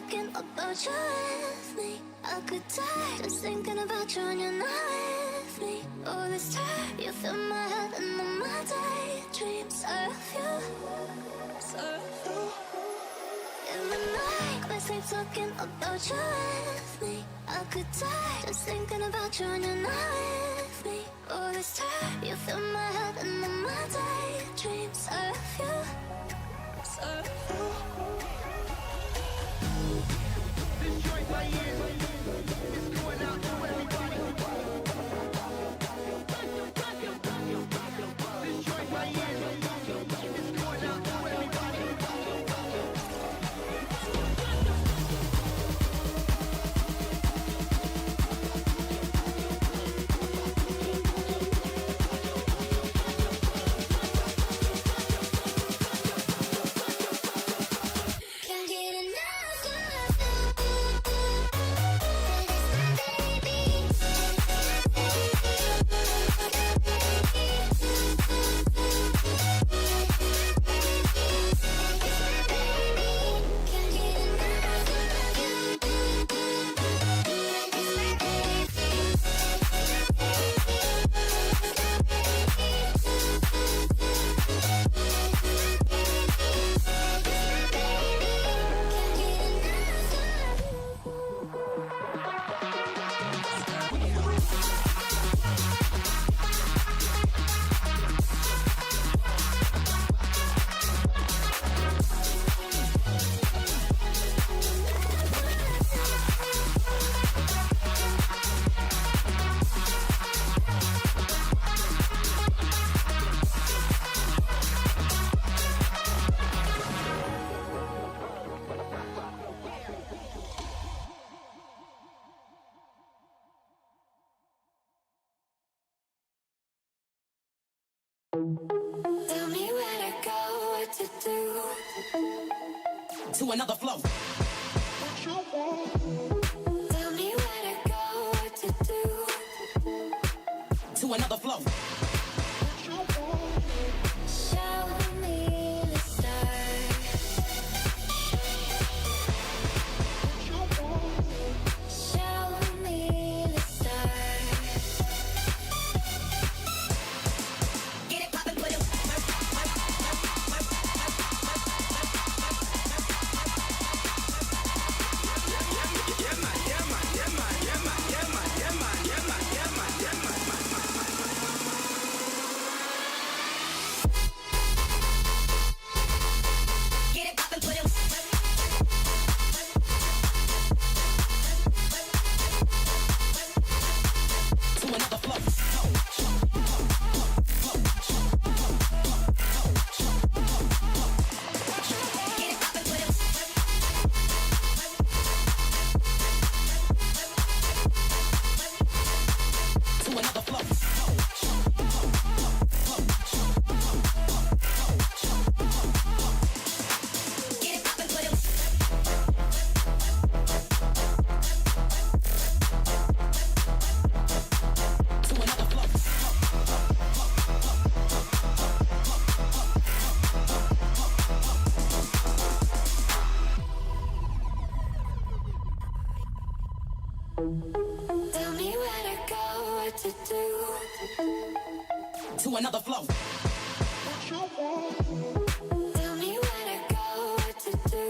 talking about you with me. I could die just thinking about you and you're not with me. All this time, you fill my head and all my daydreams of you. In the night, I sleep talking about you with me. I could die just thinking about you and you're not with me. All this time, you fill my head and all my daydreams of you. Destroy my ears. It's going out to everybody. Destroy my ears. It's going out to everybody. Can't get enough Tell me where to go, what to do. To another flow. Tell me where to go, what to do. To another flow. Show me the stars. Show me the stars. Get it poppin', put it. Get it poppin', put it. To another flow. Get it poppin', put it. To another flow. Get it poppin', put it. To another flow. Tell me where to go, what to do. To another flow. Tell me where to go, what to do.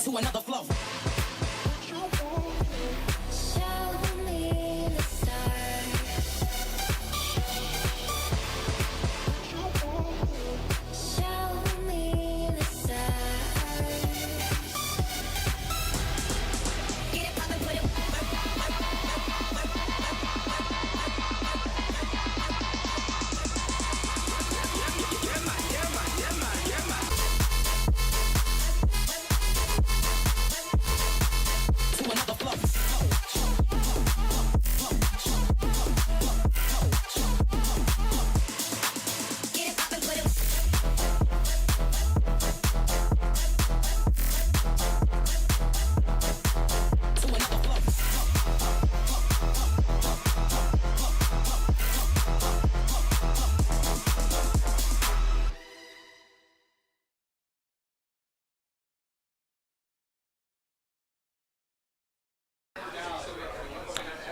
To another flow. Show me the stars. Show me the stars. Get it poppin', put it. Yeah,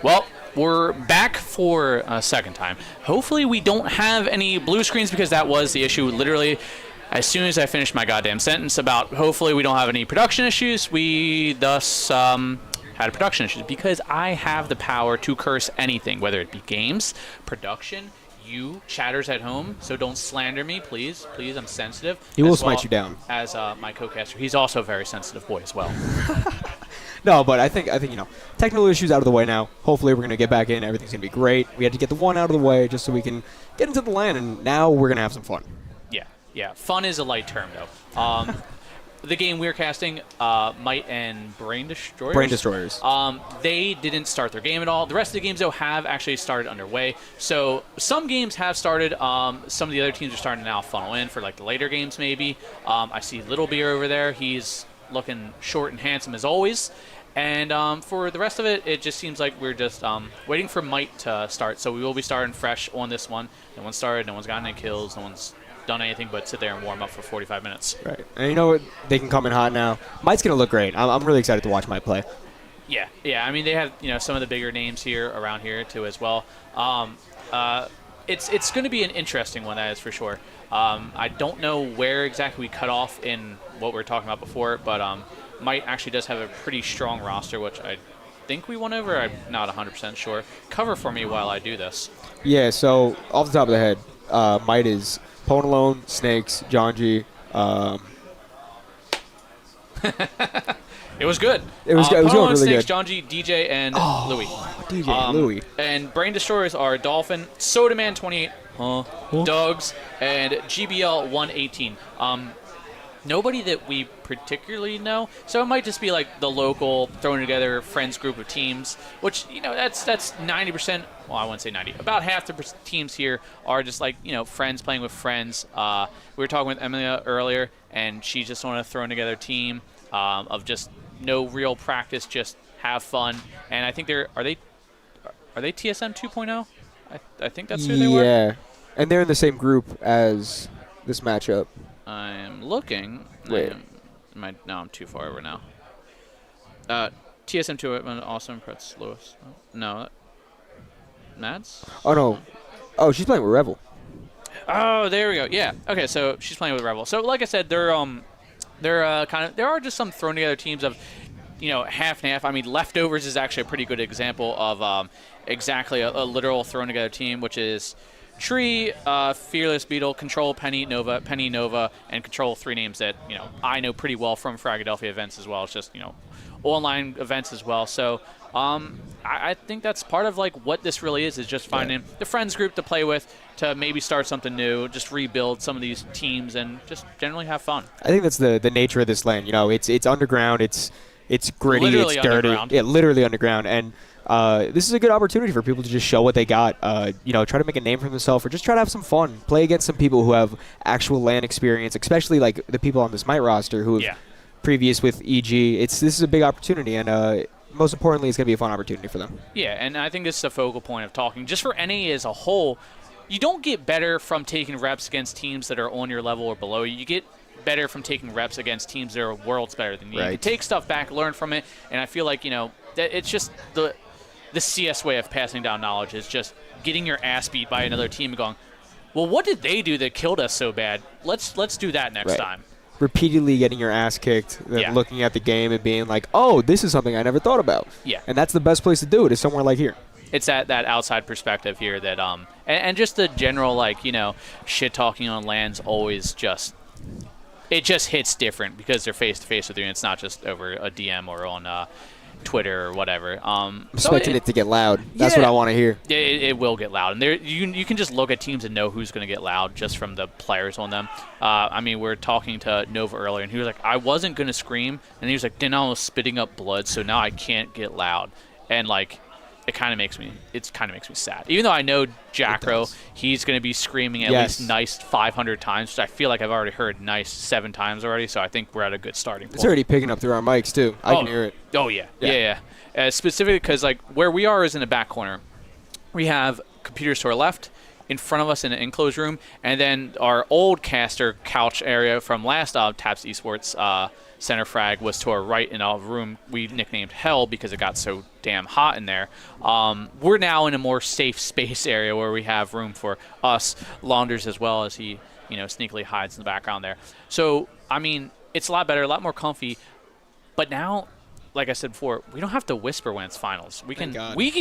Well, we're back for a second time. Hopefully we don't have any blue screens because that was the issue. Literally, as soon as I finished my goddamn sentence about hopefully we don't have any production issues, we thus had production issues because I have the power to curse anything, whether it be games, production, you chatters at home, so don't slander me, please. Please, I'm sensitive. He will as smite well you down. As my co-caster. He's also a very sensitive boy as well. No, but I think technical issues out of the way now. Hopefully we're gonna get back in. Everything's gonna be great. We had to get the one out of the way just so we can get into the LAN, and now we're gonna have some fun. Yeah. Fun is a light term, though. The game we're casting, Might and Brain Destroyers. Brain Destroyers. They didn't start their game at all. The rest of the games, though, have actually started underway. So some games have started. Some of the other teams are starting to now funnel in for like the later games, maybe. I see Little Beer over there. He's looking short and handsome as always. And for the rest of it, it just seems like we're just waiting for Might to start. So we will be starting fresh on this one. No one's started. No one's gotten any kills. No one's done anything but sit there and warm up for 45 minutes. Right. And you know what? They can come in hot now. Might's going to look great. I'm really excited to watch Might play. Yeah. I mean, they have some of the bigger names here around here too as well. It's going to be an interesting one, that is for sure. I don't know where exactly we cut off in what we were talking about before, but Might actually does have a pretty strong roster, which I think we won over. I'm not 100% sure. Cover for me while I do this. Yeah, so off the top of the head, Might is Pwn Alone, Snakes, John G. It was good. It was going really Snakes, good. John G, DJ, and Louis. DJ and Louis. And Brain Destroyers are Dolphin, Sodaman 28, Dogs, and GBL 118. Nobody that we particularly know, so it might just be like the local thrown together friends group of teams, which that's 90%. Well, I wouldn't say 90. About half the teams here are just like friends playing with friends. We were talking with Emilia earlier, and she's just on a thrown together team of just no real practice, just have fun. And I think are they TSM 2.0? I think that's who they were. Yeah, and they're in the same group as this matchup. I am looking. Wait. No, I'm too far over now. TSM 2 also impressed Lewis. No. Mads? Oh, no. Oh, she's playing with Revel. Oh, there we go. Yeah. Okay, so she's playing with Revel. So, like I said, there are just some thrown together teams of, half and half. I mean, Leftovers is actually a pretty good example of exactly a literal thrown together team, which is Tree, Fearless Beetle, Control, Penny Nova, and Control, three names that I know pretty well from FRAGxTAP events as well. It's just online events as well. So I think that's part of like what this really is just finding the friends group to play with, to maybe start something new, just rebuild some of these teams, and just generally have fun. I think that's the nature of this LAN. it's underground. It's gritty. Literally it's dirty. underground. Yeah, literally underground. And this is a good opportunity for people to just show what they got. Try to make a name for themselves, or just try to have some fun. Play against some people who have actual LAN experience, especially like the people on this Might roster who have previous with EG. This is a big opportunity, and most importantly, it's going to be a fun opportunity for them. Yeah, and I think this is a focal point of talking. Just for NA as a whole, you don't get better from taking reps against teams that are on your level or below you. You get better from taking reps against teams that are worlds better than you. Right. You can take stuff back, learn from it, and I feel like, that it's just the CS way of passing down knowledge is just getting your ass beat by another team and going, well, what did they do that killed us so bad? Let's do that next time. Repeatedly getting your ass kicked, then looking at the game and being like, oh, this is something I never thought about. Yeah. And that's the best place to do it, is somewhere like here. It's that outside perspective here that and just the general shit talking on LANs always just hits different because they're face to face with you, and it's not just over a DM or on Twitter or whatever. I'm expecting it to get loud. That's what I want to hear. It will get loud, and you can just look at teams and know who's going to get loud just from the players on them. I mean, we were talking to Nova earlier, and he was like, I wasn't going to scream, and he was like, then I was spitting up blood, so now I can't get loud. And it kind of makes me sad. Even though I know Jackro, he's going to be screaming at least nice 500 times, which I feel like I've already heard nice 7 times already, so I think we're at a good starting point. It's already picking up through our mics, too. I can hear it. Oh, yeah. Specifically because, where we are is in the back corner. We have computers to our left, in front of us in an enclosed room, and then our old caster couch area from last Taps Esports center frag was to our right in a room we nicknamed Hell because it got so damn hot in there. We're now in a more safe space area where we have room for us, Launders, as well as he, sneakily hides in the background there. So, I mean, it's a lot better, a lot more comfy. But now, like I said before, we don't have to whisper when it's finals. We can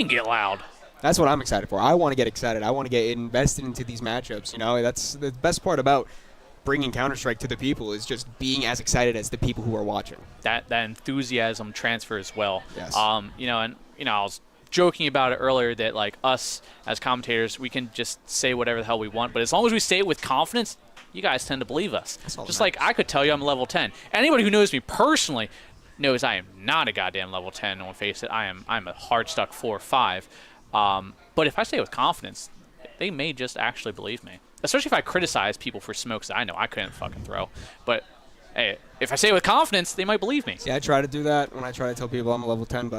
get loud. That's what I'm excited for. I want to get excited. I want to get invested into these matchups. That's the best part about bringing Counter-Strike to the people is just being as excited as the people who are watching. That enthusiasm transfer as well. Yes. I was joking about it earlier that like us as commentators, we can just say whatever the hell we want, but as long as we say it with confidence, you guys tend to believe us. Just like I could tell you I'm level 10. Anybody who knows me personally knows I am not a goddamn level 10. Don't face it. I'm a hard stuck 4 or 5. But if I say it with confidence, they may just actually believe me. Especially if I criticize people for smokes that I know I couldn't fucking throw. But hey, if I say it with confidence, they might believe me. Yeah, I try to do that when I try to tell people I'm a level 10, but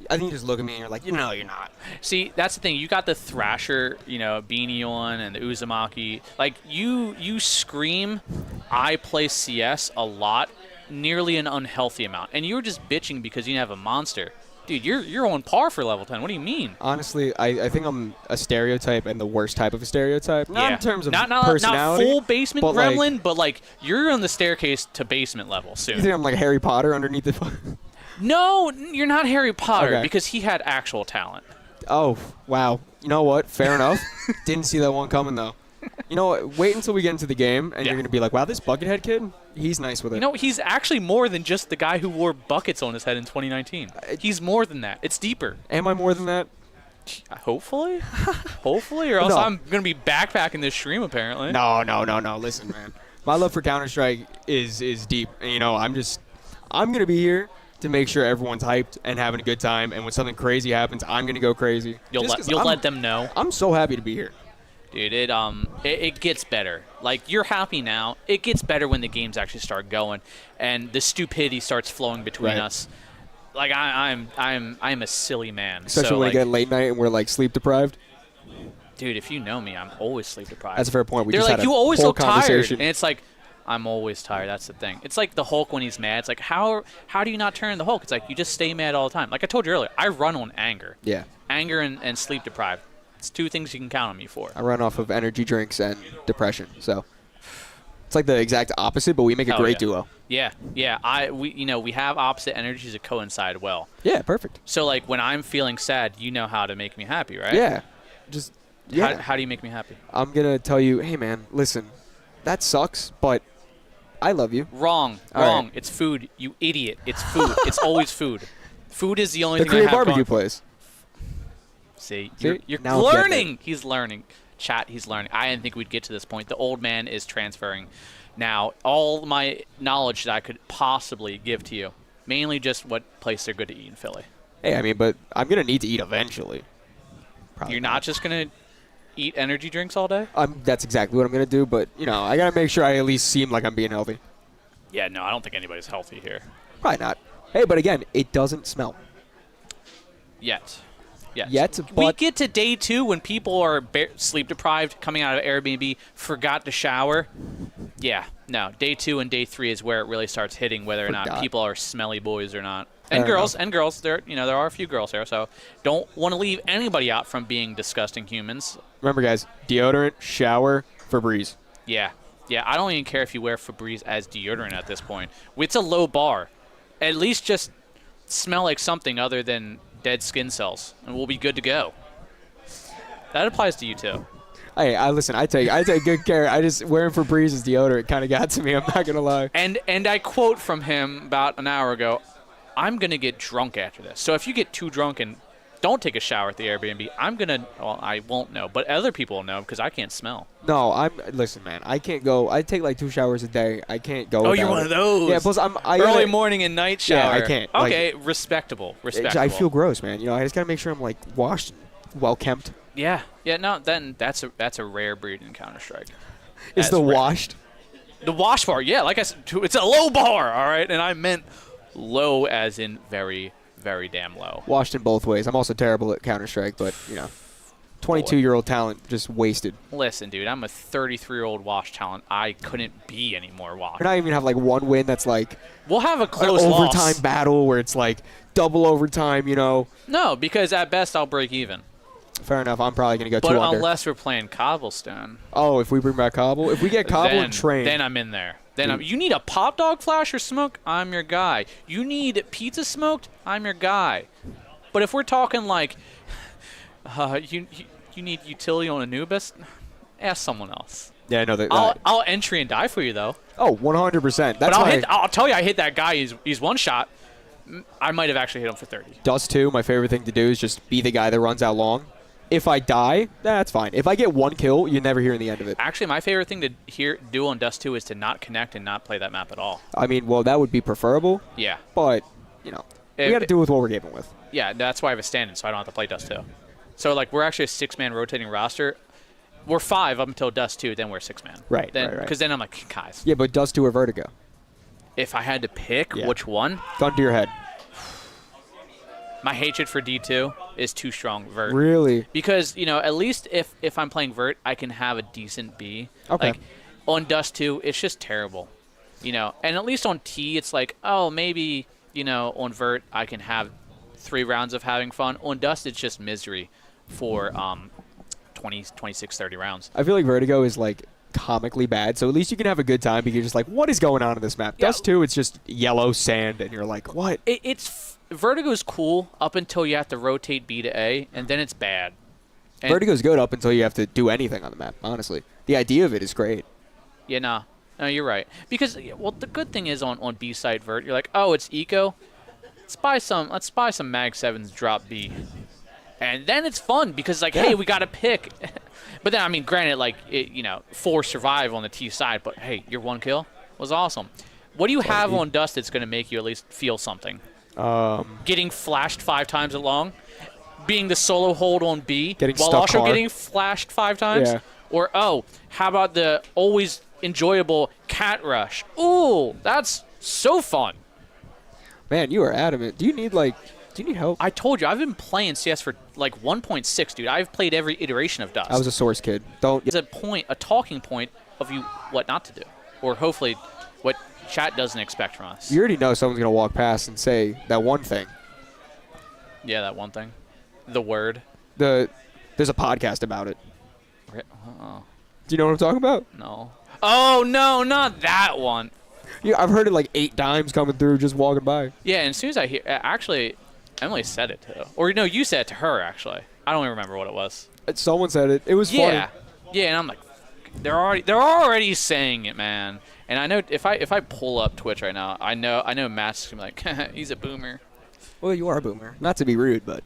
I think you just look at me and you're like, you're not. See, that's the thing. You got the Thrasher, beanie on and the Uzumaki. Like, you scream, I play CS a lot, nearly an unhealthy amount. And you were just bitching because you didn't have a monster. Dude, you're on par for level 10. What do you mean? Honestly, I think I'm a stereotype and the worst type of a stereotype. Not in terms of personality. Not full basement gremlin, but like you're on the staircase to basement level soon. You think I'm like Harry Potter underneath the... No, you're not Harry Potter Okay. because he had actual talent. Oh, wow. You know what? Fair enough. Didn't see that one coming, though. You know what? Wait until we get into the game, and you're going to be like, wow, this Buckethead kid, he's nice with it. He's actually more than just the guy who wore buckets on his head in 2019. He's more than that. It's deeper. Am I more than that? Hopefully. Hopefully, or else I'm going to be backpacking this stream, apparently. No. Listen, man. My love for Counter-Strike is deep. And, I'm going to be here to make sure everyone's hyped and having a good time. And when something crazy happens, I'm going to go crazy. You'll let them know. I'm so happy to be here. Dude, it gets better. Like, you're happy now. It gets better when the games actually start going and the stupidity starts flowing between us. Like, I'm a silly man. Especially when we get late night and we're like sleep deprived. Dude, if you know me, I'm always sleep deprived. That's a fair point. They're just like, had you a always whole look tired, conversation. and it's like, I'm always tired. That's the thing. It's like the Hulk when he's mad. It's like, how do you not turn the Hulk? It's like you just stay mad all the time. Like I told you earlier, I run on anger. Yeah. Anger and sleep deprived. It's 2 things you can count on me for. I run off of energy drinks and depression. So it's like the exact opposite, but we make a great duo. Yeah. We have opposite energies that coincide well. Yeah, perfect. So like when I'm feeling sad, you know how to make me happy, right? Yeah. How do you make me happy? I'm going to tell you, hey, man, listen, that sucks, but I love you. Wrong. Right. It's food, you idiot. It's food. It's always food. Food is the only The thing Korean I have barbecue going. place. See, See? you're Now I'm getting learning. He's learning. Chat, he's learning. I didn't think we'd get to this point. The old man is transferring. Now, all my knowledge that I could possibly give to you, mainly just what place they're good to eat in Philly. Hey, I mean, but I'm going to need to eat eventually. Probably You're not just going to eat energy drinks all day? That's exactly what I'm going to do, but, I got to make sure I at least seem like I'm being healthy. Yeah, no, I don't think anybody's healthy here. Probably not. Hey, but again, it doesn't smell. Yet, but we get to day 2 when people are sleep deprived, coming out of Airbnb, forgot to shower. Yeah, no. Day 2 and day 3 is where it really starts hitting whether or not people are smelly boys or not. And girls. There are a few girls there, so don't want to leave anybody out from being disgusting humans. Remember, guys, deodorant, shower, Febreze. Yeah. I don't even care if you wear Febreze as deodorant at this point. It's a low bar. At least just smell like something other than dead skin cells, and we'll be good to go. That applies to you too. Hey, listen. I take good care. I just wearing Febreze as deodorant kind of got to me. I'm not gonna lie. And I quote from him about an hour ago. I'm gonna get drunk after this. So if you get too drunk and don't take a shower at the Airbnb, I won't know, but other people will know because I can't smell. No, listen, man. I can't go. I take like 2 showers a day. I can't go. Oh, you're one of those. Yeah, plus early morning and night shower. Yeah, I can't. Okay, respectable. I feel gross, man. I just gotta make sure I'm like washed, well kempt. Yeah. No, then that's a rare breed in Counter-Strike. Is the washed? The wash bar, yeah. Like I said, it's a low bar, all right, and I meant low as in very, very damn low. Washed in both ways. I'm also terrible at Counter-Strike, but 22-year-old talent just wasted. Listen, dude, I'm a 33-year-old wash talent. I couldn't be any more wash. We're not even have like one win that's like We'll have a an close overtime loss. battle where it's like double overtime, you know. No, because at best I'll break even. Fair enough. I'm probably going to go But 2 under. unless we're playing cobblestone, Oh, if we bring back Cobble? If we get Cobble then, and Train. then I'm in there. Then Dude. you need a pop dog flash or smoke, I'm your guy. You need pizza smoked, I'm your guy. But if we're talking like you need utility on Anubis, ask someone else. Yeah, no, I'll entry and die for you though. Oh, 100%. That's But why I'll tell you, I hit that guy. He's one shot. I might have actually hit him for 30. Dust 2, my favorite thing to do is just be the guy that runs out long. If I die, that's fine. If I get 1 kill, you never hear the end of it. Actually, my favorite thing to do on Dust 2 is to not connect and not play that map at all. I mean, well, that would be preferable, Yeah. but, you know, we If- got to do with what we're given with. Yeah, that's why I have a stand-in, so I don't have to play Dust 2. So, like, we're actually a 6-man rotating roster. We're 5 up until Dust 2, then we're 6-man. Right, Then, right, right. Because then I'm like, guys, Yeah, but Dust 2 or Vertigo? if I had to pick Yeah. which one, Gun to your head. my hatred for D2 is too strong. Vert. Really? Because, you know, at least if I'm playing Vert, I can have a decent B. Okay. Like, on Dust 2, it's just terrible. You know, and at least on T, it's like, oh, maybe, you know, on Vert, I can have 3 rounds of having fun. On Dust, it's just misery for 20, 26, 30 rounds. I feel like Vertigo is, like, comically bad, so at least you can have a good time because you're just like, what is going on in this map? Yeah. Dust 2, it's just yellow sand, and you're like, what? Vertigo's cool up until you have to rotate B to A, and then it's bad. And Vertigo's good up until you have to do anything on the map, honestly. The idea of it is great. Yeah, no, you're right. Because, well, the good thing is on B side Vert, you're like, oh, it's eco. Let's buy some Mag 7s drop B. And then it's fun because, like, hey, we got to pick. But then, I mean, granted, like, 4 survive on the T side, but hey, your 1 kill was awesome. What do you have on Dust that's going to make you at least feel something? Getting flashed 5 times along, being the solo hold on B, Getting while stuck also hard. getting flashed 5 times? Yeah. Or, oh, how about the always enjoyable cat rush? Ooh, that's so fun. Man, you are adamant. Do you need help? I told you, I've been playing CS for like 1.6, dude. I've played every iteration of Dust. I was a source kid. Don't. It's a talking point of you what not to do, or hopefully what chat doesn't expect from us. You already know someone's gonna walk past and say that one thing. Yeah, that one thing. The word. There's a podcast about it. Oh, Do you know what I'm talking about? no. Oh, no, not that one. Yeah, I've heard it like 8 times coming through just walking by. Yeah, and as soon as I hear, actually, Emily said it too, or no, you said it to her actually. I don't even remember what it was. Someone said it. It was Yeah, funny. yeah, and I'm like, they're already saying it, man. And I know if I pull up Twitch right now, I know Matt's gonna be like, he's a boomer. Well, you are a boomer. Not to be rude, but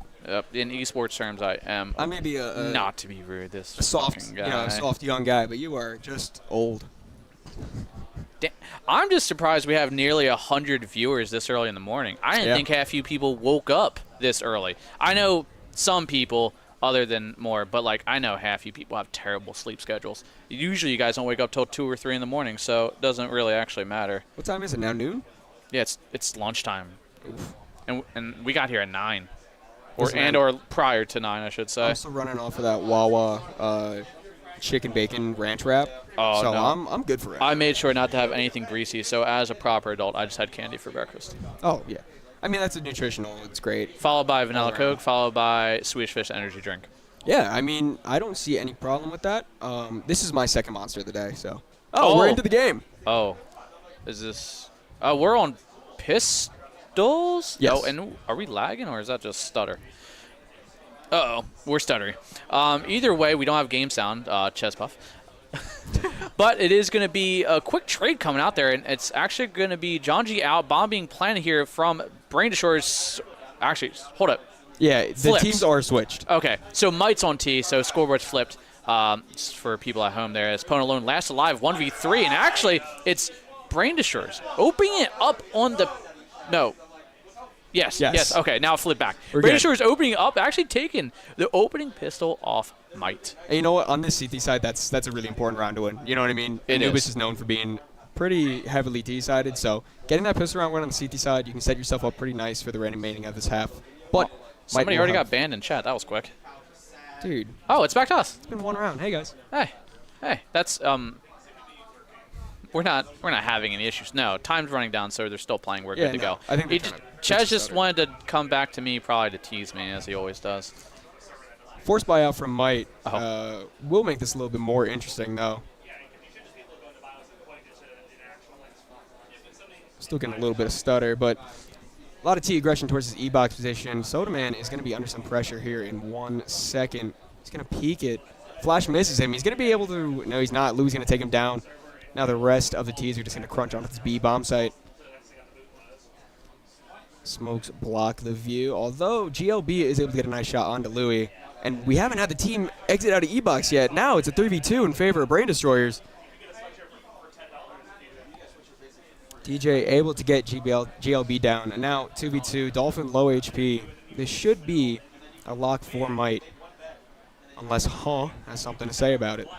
In esports terms, I am. I may be a Not to be rude, this soft, fucking you guy. know, soft young guy, but you are just old. I'm just surprised we have nearly 100 viewers this early in the morning. I didn't Yeah. think half you people woke up this early. I know some people, other than more, but like I know half you people have terrible sleep schedules. Usually you guys don't wake up till 2 or 3 in the morning, so it doesn't really actually matter. What time is it now? Noon? Yeah, it's lunchtime, and we got here at 9, Listen, or prior to 9, I should say. I'm still running off of that Wawa chicken bacon ranch wrap. Oh, so no. I'm good for it. I made sure not to have anything greasy, so as a proper adult, I just had candy for breakfast. Oh yeah. I mean that's a nutritional. It's great. Followed by vanilla around. Coke, followed by Swedish Fish energy drink. Yeah, I mean I don't see any problem with that. This is my second monster of the day, so. Oh. We're into the game. Oh, is this? Oh, we're on pistols. Yes. Oh, and are we lagging or is that just stutter? Uh-oh, we're stuttering. Either way, we don't have game sound, chest puff. But it is going to be a quick trade coming out there, and it's actually going to be John G out, bomb being planted here from Brain Destroyers. Actually, hold up. Yeah, the Flips. teams are switched. Okay, so Might's on T, so scoreboard's flipped. Just for people at home there, as Pwn alone last alive 1v3, and actually it's Brain Destroyers opening it up on the no. Yes. Okay, now flip back. We're Brain good. Destroyers opening up, actually taking the opening pistol off Might. And you know what? On this CT side, that's a really important round to win. You know what I mean? It Anubis is. known for being pretty heavily T-sided, so getting that pistol round win on the CT side, you can set yourself up pretty nice for the remaining of this half. But Somebody Might will already have- got banned in chat. That was quick. Dude, Oh, it's back to us. it's been 1 round. Hey, guys. Hey, that's we're not having any issues. No, time's running down, so they're still playing. We're Yeah, good to no, go. I think He they're just, trying to Chaz just stutter. wanted to come back to me, probably to tease me, as he always does. Forced buyout from Might Oh. will make this a little bit more interesting, though. Still getting a little bit of stutter, but a lot of T aggression towards his E-box position. Sodaman is going to be under some pressure here in 1 second. He's going to peek it. Flash misses him. He's going to be able to... No, he's not. Lou's going to take him down. Now the rest of the T's are just going to crunch onto this B-bomb site. Smokes block the view, although GLB is able to get a nice shot onto Louis. And we haven't had the team exit out of E-box yet. Now it's a 3v2 in favor of Brain Destroyers. DJ able to get GLB down. And now 2v2, Dolphin low HP. This should be a lock for Might. Unless Huh has something to say about it.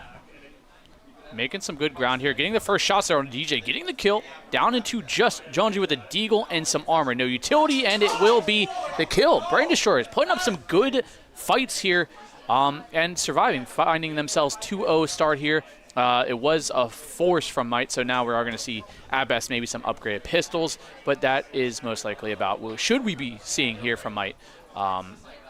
Making some good ground here. Getting the first shots there on DJ. Getting the kill. Down into just Jonesy with a deagle and some armor. No utility, and it will be the kill. Brain Destroyers putting up some good fights here and surviving. Finding themselves 2-0 start here. It was a force from Might, so now we are going to see, at best, maybe some upgraded pistols. But that is most likely about what should we be seeing here from Might.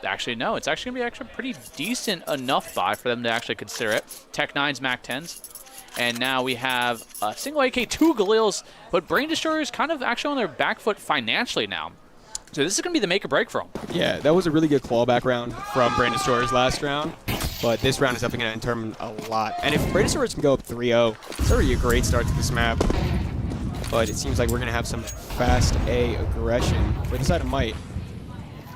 Actually, no. It's actually going to be pretty decent enough buy for them to actually consider it. Tech 9s, Mac 10s. And now we have a single AK, 2 Galils, but Brain Destroyers kind of actually on their back foot financially now. So this is going to be the make or break for them. Yeah, that was a really good clawback round from Brain Destroyers last round. But this round is definitely going to determine a lot. And if Brain Destroyers can go up 3-0, it's already a great start to this map. But it seems like we're going to have some fast A aggression for the side of Might.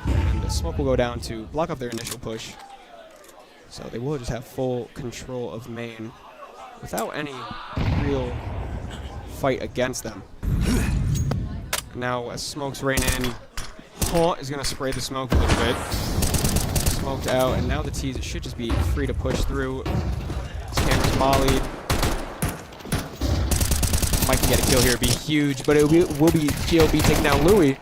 And the smoke will go down to block off their initial push. So they will just have full control of main without any real fight against them. Now as smokes rain in, Huh is going to spray the smoke a little bit. Smoked out, and now the T's should just be free to push through. This camera's mollied. Mike can get a kill here, it'd be huge, but it will be GLB taking down Louis.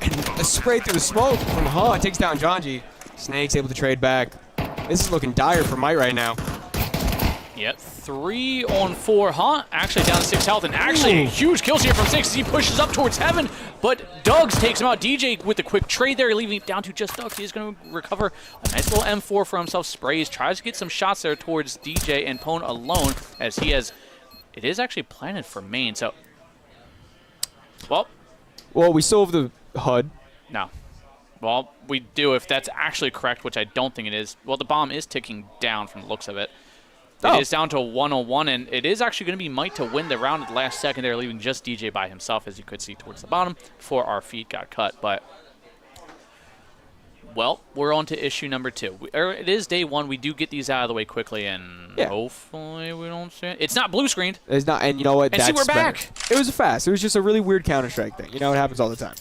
And a spray through the smoke from Huh takes down Janji. Snake's able to trade back. This is looking dire for Mike right now. Yep, 3 on 4. Huh? Actually down to 6 health, and actually huge kills here from 6 as he pushes up towards heaven, but Duggs takes him out. DJ with a quick trade there, leaving it down to just Duggs. He's going to recover a nice little M4 for himself. Sprays, tries to get some shots there towards DJ and Pone alone, as he has... It is actually planted for main, so... Well, we still have the HUD. no. Well, we do if that's actually correct, which I don't think it is. Well, the bomb is ticking down from the looks of it. It is down to 101, and it is actually going to be Mike to win the round at the last second there, leaving just DJ by himself, as you could see towards the bottom, before our feed got cut. But, well, we're on to issue number 2. It is day 1. We do get these out of the way quickly, and hopefully we don't see it. It's not blue screened. It's not, and you know what? And see, we're back. Better. It was fast. It was just a really weird Counter-Strike thing. You know, it happens all the time.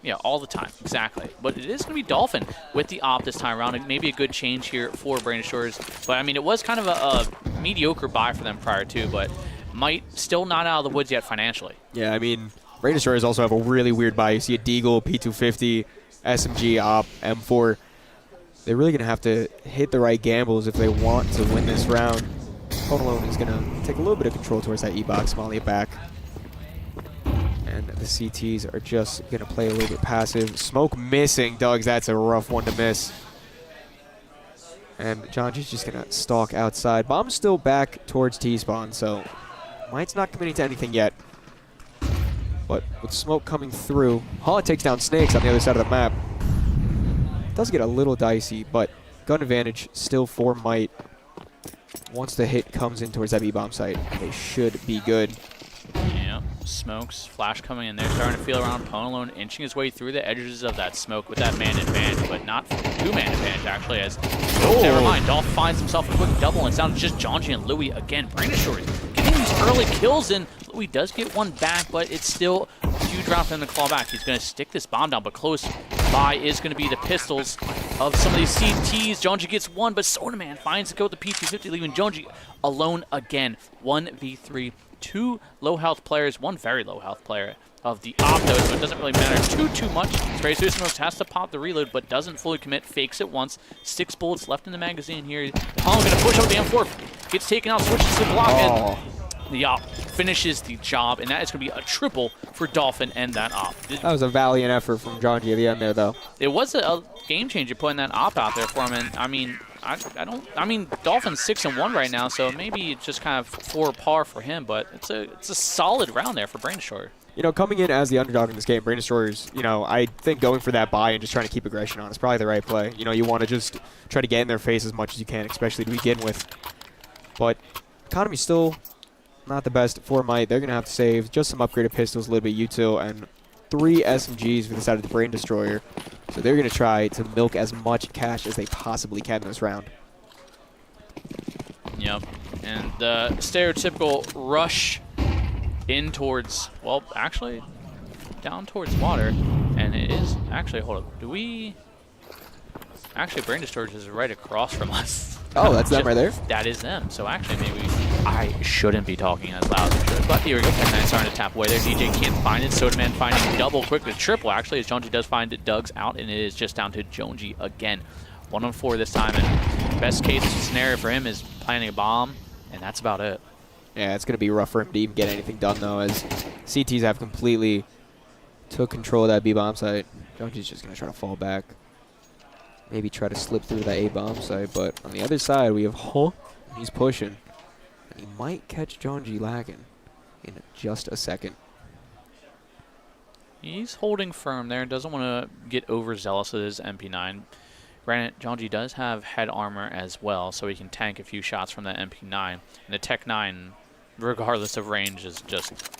Yeah, all the time, exactly. But it is going to be Dolphin with the op this time around. Maybe a good change here for Brain Destroyers. But, I mean, it was kind of a mediocre buy for them prior to, but Might still not out of the woods yet financially. Yeah, I mean, Brain Destroyers also have a really weird buy. You see a Deagle, P250, SMG, op, M4. They're really going to have to hit the right gambles if they want to win this round. Pone alone is going to take a little bit of control towards that E-box, molly it back. And the CTs are just going to play a little bit passive. Smoke missing, Doug's. That's a rough one to miss. And Janji's just going to stalk outside. Bomb's still back towards T-spawn, so Might's not committing to anything yet. But with smoke coming through, Huh takes down Snakes on the other side of the map. Does get a little dicey, but gun advantage still for Might. Once the hit comes in towards that B-bomb site, they should be good. Yeah, smokes, flash coming in there, starting to feel around. Pone alone inching his way through the edges of that smoke with that man advantage, but not 2-man advantage actually, as never mind. Dolph finds himself a quick double, and it's down to just Janji and Louis again. Brain Destroyers getting these early kills in. Louis does get one back, but it's still a huge round for him to claw back. He's going to stick this bomb down, but close by is going to be the pistols of some of these CTs. Janji gets one, but Sodaman finds to go with the P250, leaving Janji alone again. 1v3. 2 low health players, 1 very low health player of the Opto, so it doesn't really matter too much. Spray Smokes has to pop the reload, but doesn't fully commit, fakes it once. 6 bullets left in the magazine here. Holland gonna push out the M4, gets taken out, switches to the block, and the Op finishes the job, and that is gonna be a triple for Dolphin and that Op. That was a valiant effort from John G at the end there, though. It was a game changer putting that Op out there for him, and I mean, Dolphin's 6-1 right now, so maybe it's just kind of 4 par for him, but it's a solid round there for Brain Destroyer. You know, coming in as the underdog in this game, Brain Destroyers, you know, I think going for that buy and just trying to keep aggression on is probably the right play. You know, you want to just try to get in their face as much as you can, especially to begin with. But economy's still not the best for Might. They're going to have to save just some upgraded pistols, a little bit U2, and 3 SMGs for the side of the Brain Destroyer. So they're going to try to milk as much cash as they possibly can this round. Yep, and the stereotypical rush in towards, well, actually, down towards water, and it is, actually, hold up, do we, actually, Brain Destroyer is right across from us. Oh, that's them right there? That is them, so actually, maybe I shouldn't be talking as loud as I should, but here we go, Tech9 starting to tap away there, DJ can't find it, Sodaman finding double, quick to triple, actually, as Jonesy does find it, Doug's out, and it is just down to Jonesy again. 1-on-4 this time, and best case scenario for him is planting a bomb, and that's about it. Yeah, it's going to be rough for him to even get anything done, though, as CTs have completely took control of that B-bomb site. Jonesy's just going to try to fall back. Maybe try to slip through that A-bomb site, but on the other side, we have He's pushing. And he might catch Jonesy lagging in just a second. He's holding firm there, doesn't want to get overzealous with his MP9. Granted, Jonesy does have head armor as well, so he can tank a few shots from that MP9. And the Tech-9, regardless of range, is just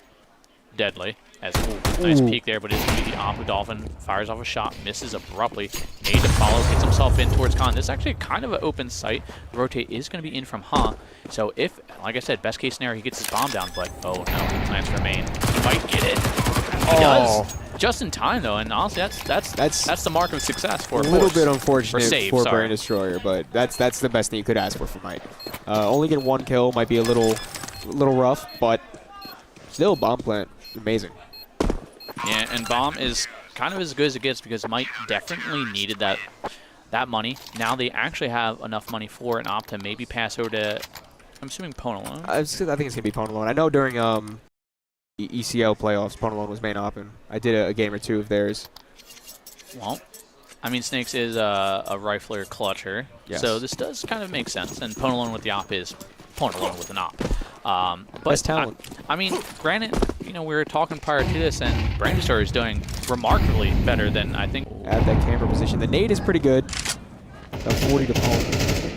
deadly. As nice peek there, but it's going to be the Op. Dolphin fires off a shot, misses abruptly. Made to follow, gets himself in towards Con. This is actually kind of an open sight. The rotate is going to be in from Ha. So if, like I said, best case scenario, he gets his bomb down, but oh no, he plans for main. He might get it. He does. Just in time, though, and honestly, that's the mark of success for a little bit unfortunate for sorry. Brain Destroyer, but that's the best thing you could ask for Mike. Only getting 1 kill might be a little rough, but still bomb plant, amazing. Yeah, and bomb is kind of as good as it gets because Mike definitely needed that money. Now they actually have enough money for an Op to maybe pass over to, I'm assuming Ponalone. I think it's gonna be Ponalone. I know during ECL playoffs, Ponalone was main op, and I did a game or 2 of theirs. Well, I mean, Snakes is a rifler clutcher, yes. So this does kind of make sense. And Ponalone with the op is Ponalone with an op. But best talent. I mean, granted, you know, we were talking prior to this, and Brain Destroyer is doing remarkably better than I think. At that camera position, the nade is pretty good. About 40 to Paul.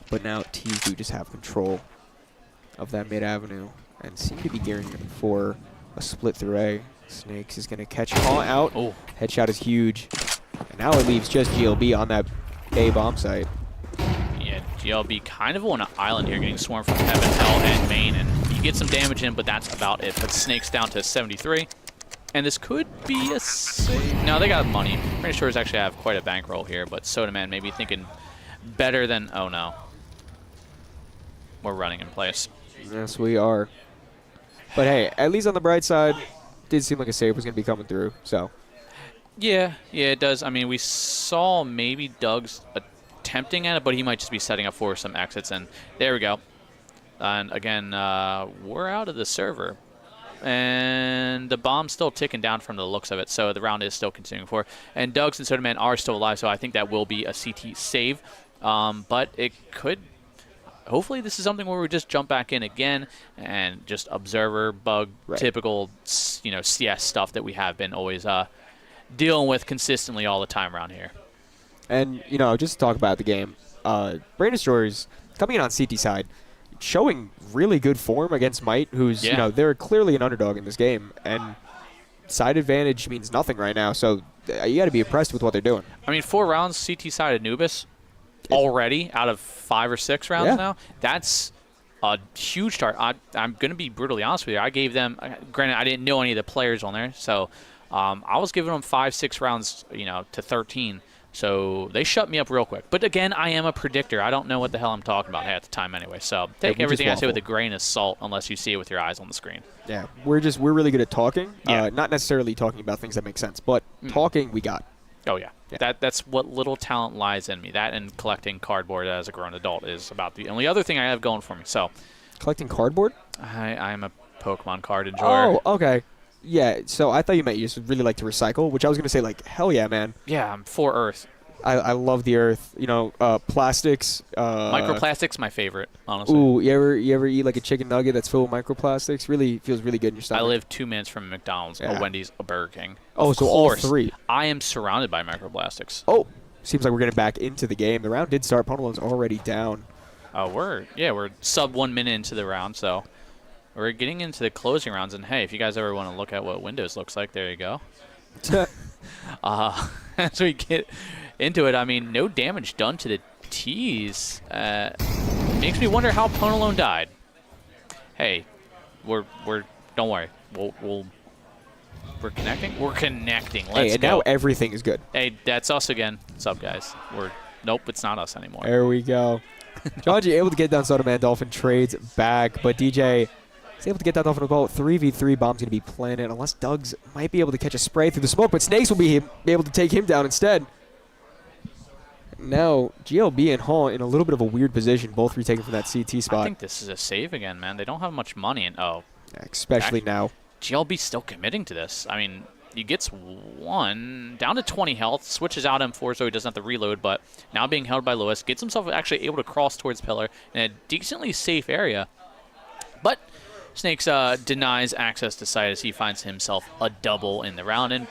But now T's do just have control of that mid avenue and seem to be gearing for a split through A. Snakes is going to catch Paul out. Oh. Headshot is huge. And now it leaves just GLB on that A bomb site. Yeah, GLB kind of on an island here, getting swarmed from heaven, hell, and main, and you get some damage in, but that's about it. But Snakes down to 73. And this could be a save. No, they got money. Pretty sure actually have quite a bankroll here, but Sodaman maybe thinking better than, oh no. We're running in place. Yes, we are. But hey, at least on the bright side, did seem like a save was going to be coming through, so. Yeah, it does. I mean, we saw maybe Doug's attempting at it, but he might just be setting up for some exits, and there we go. And again, we're out of the server. And the bomb's still ticking down from the looks of it, so the round is still continuing for. And Doug's and Sodaman are still alive, so I think that will be a CT save. But it could... Hopefully this is something where we just jump back in again and just observer, bug, typical, you know, CS stuff that we have been always dealing with consistently all the time around here. And, you know, just to talk about the game, Brain Destroyers coming in on CT side, showing really good form against Might, who's, you know, they're clearly an underdog in this game. And side advantage means nothing right now, so you got to be impressed with what they're doing. I mean, 4 rounds CT side Anubis already out of 5 or 6 rounds now. That's a huge start. I'm going to be brutally honest with you. I gave them, granted, I didn't know any of the players on there, so I was giving them 5, 6 rounds, you know, to 13. So they shut me up real quick. But again, I am a predictor. I don't know what the hell I'm talking about half the time anyway. So take we everything just I say with a waffle. grain of salt unless you see it with your eyes on the screen. Yeah, we're really good at talking. Yeah. Not necessarily talking about things that make sense, but talking we got. Oh, yeah. Yeah. That's what little talent lies in me. That and collecting cardboard as a grown adult is about the only other thing I have going for me. So Collecting cardboard? I'm a Pokemon card enjoyer. Oh, okay. Yeah, so I thought you meant you just really like to recycle, which I was going to say, like, hell yeah, man. Yeah, I'm for Earth. I love the earth. You know, plastics. Microplastics, my favorite, honestly. Ooh, you ever eat like a chicken nugget that's full of microplastics? Really feels really good in your stomach. I live 2 minutes from a McDonald's, Yeah. a Wendy's, a Burger King. Oh, Of so all course, three. I am surrounded by microplastics. Oh, seems like we're getting back into the game. The round did start. Ponelon's already down. We're sub 1 minute into the round, so we're getting into the closing rounds. And hey, if you guys ever want to look at what Windows looks like, there you go. As we get into it, I mean, no damage done to the tees. Makes me wonder how Ponelon died. Hey, we're don't worry, we're connecting. We're connecting. Let's Hey, and go. now everything is good. Hey, that's us again. What's up, guys? Nope, it's not us anymore. There we go. Georgie able to get down Soda Man. Dolphin trades back, but DJ is able to get down Dolphin as well. 3v3 bomb's going to be planted unless Doug's might be able to catch a spray through the smoke, but Snakes will be able to take him down instead. Now, GLB and Hall in a little bit of a weird position, both retaken from that CT I spot, think this is a save again, man. They don't have much money, and especially now. GLB's still committing to this. I mean, he gets one down to 20 health, switches out M4 so he doesn't have to reload, but now being held by Lewis, gets himself actually able to cross towards Pillar in a decently safe area. But Snakes denies access to site as he finds himself a double in the round, and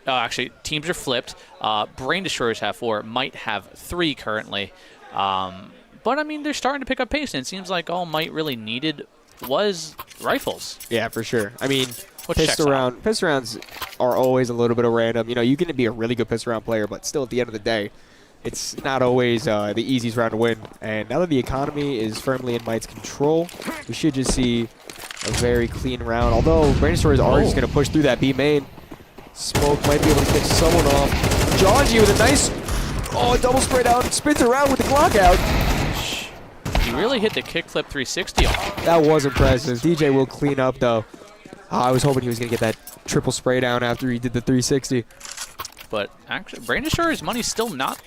actually, teams are flipped. Brain Destroyers have 4, might have 3 currently. But, I mean, they're starting to pick up pace, and it seems like all Might really needed was rifles. Yeah, for sure. I mean, Which checks out. pistol rounds are always a little bit of random. You know, you can be a really good pistol round player, but still at the end of the day, it's not always the easiest round to win. And now that the economy is firmly in Might's control, we should just see a very clean round. Although Brain Destroyers are just going to push through that B main. Smoke might be able to pick someone off. Georgie with a nice double spray down, spins around with the Glock out. He really hit the kickflip 360 off. That was impressive. DJ will clean up, though. I was hoping he was going to get that triple spray down after he did the 360. But actually, Brain Destroyer's money's still not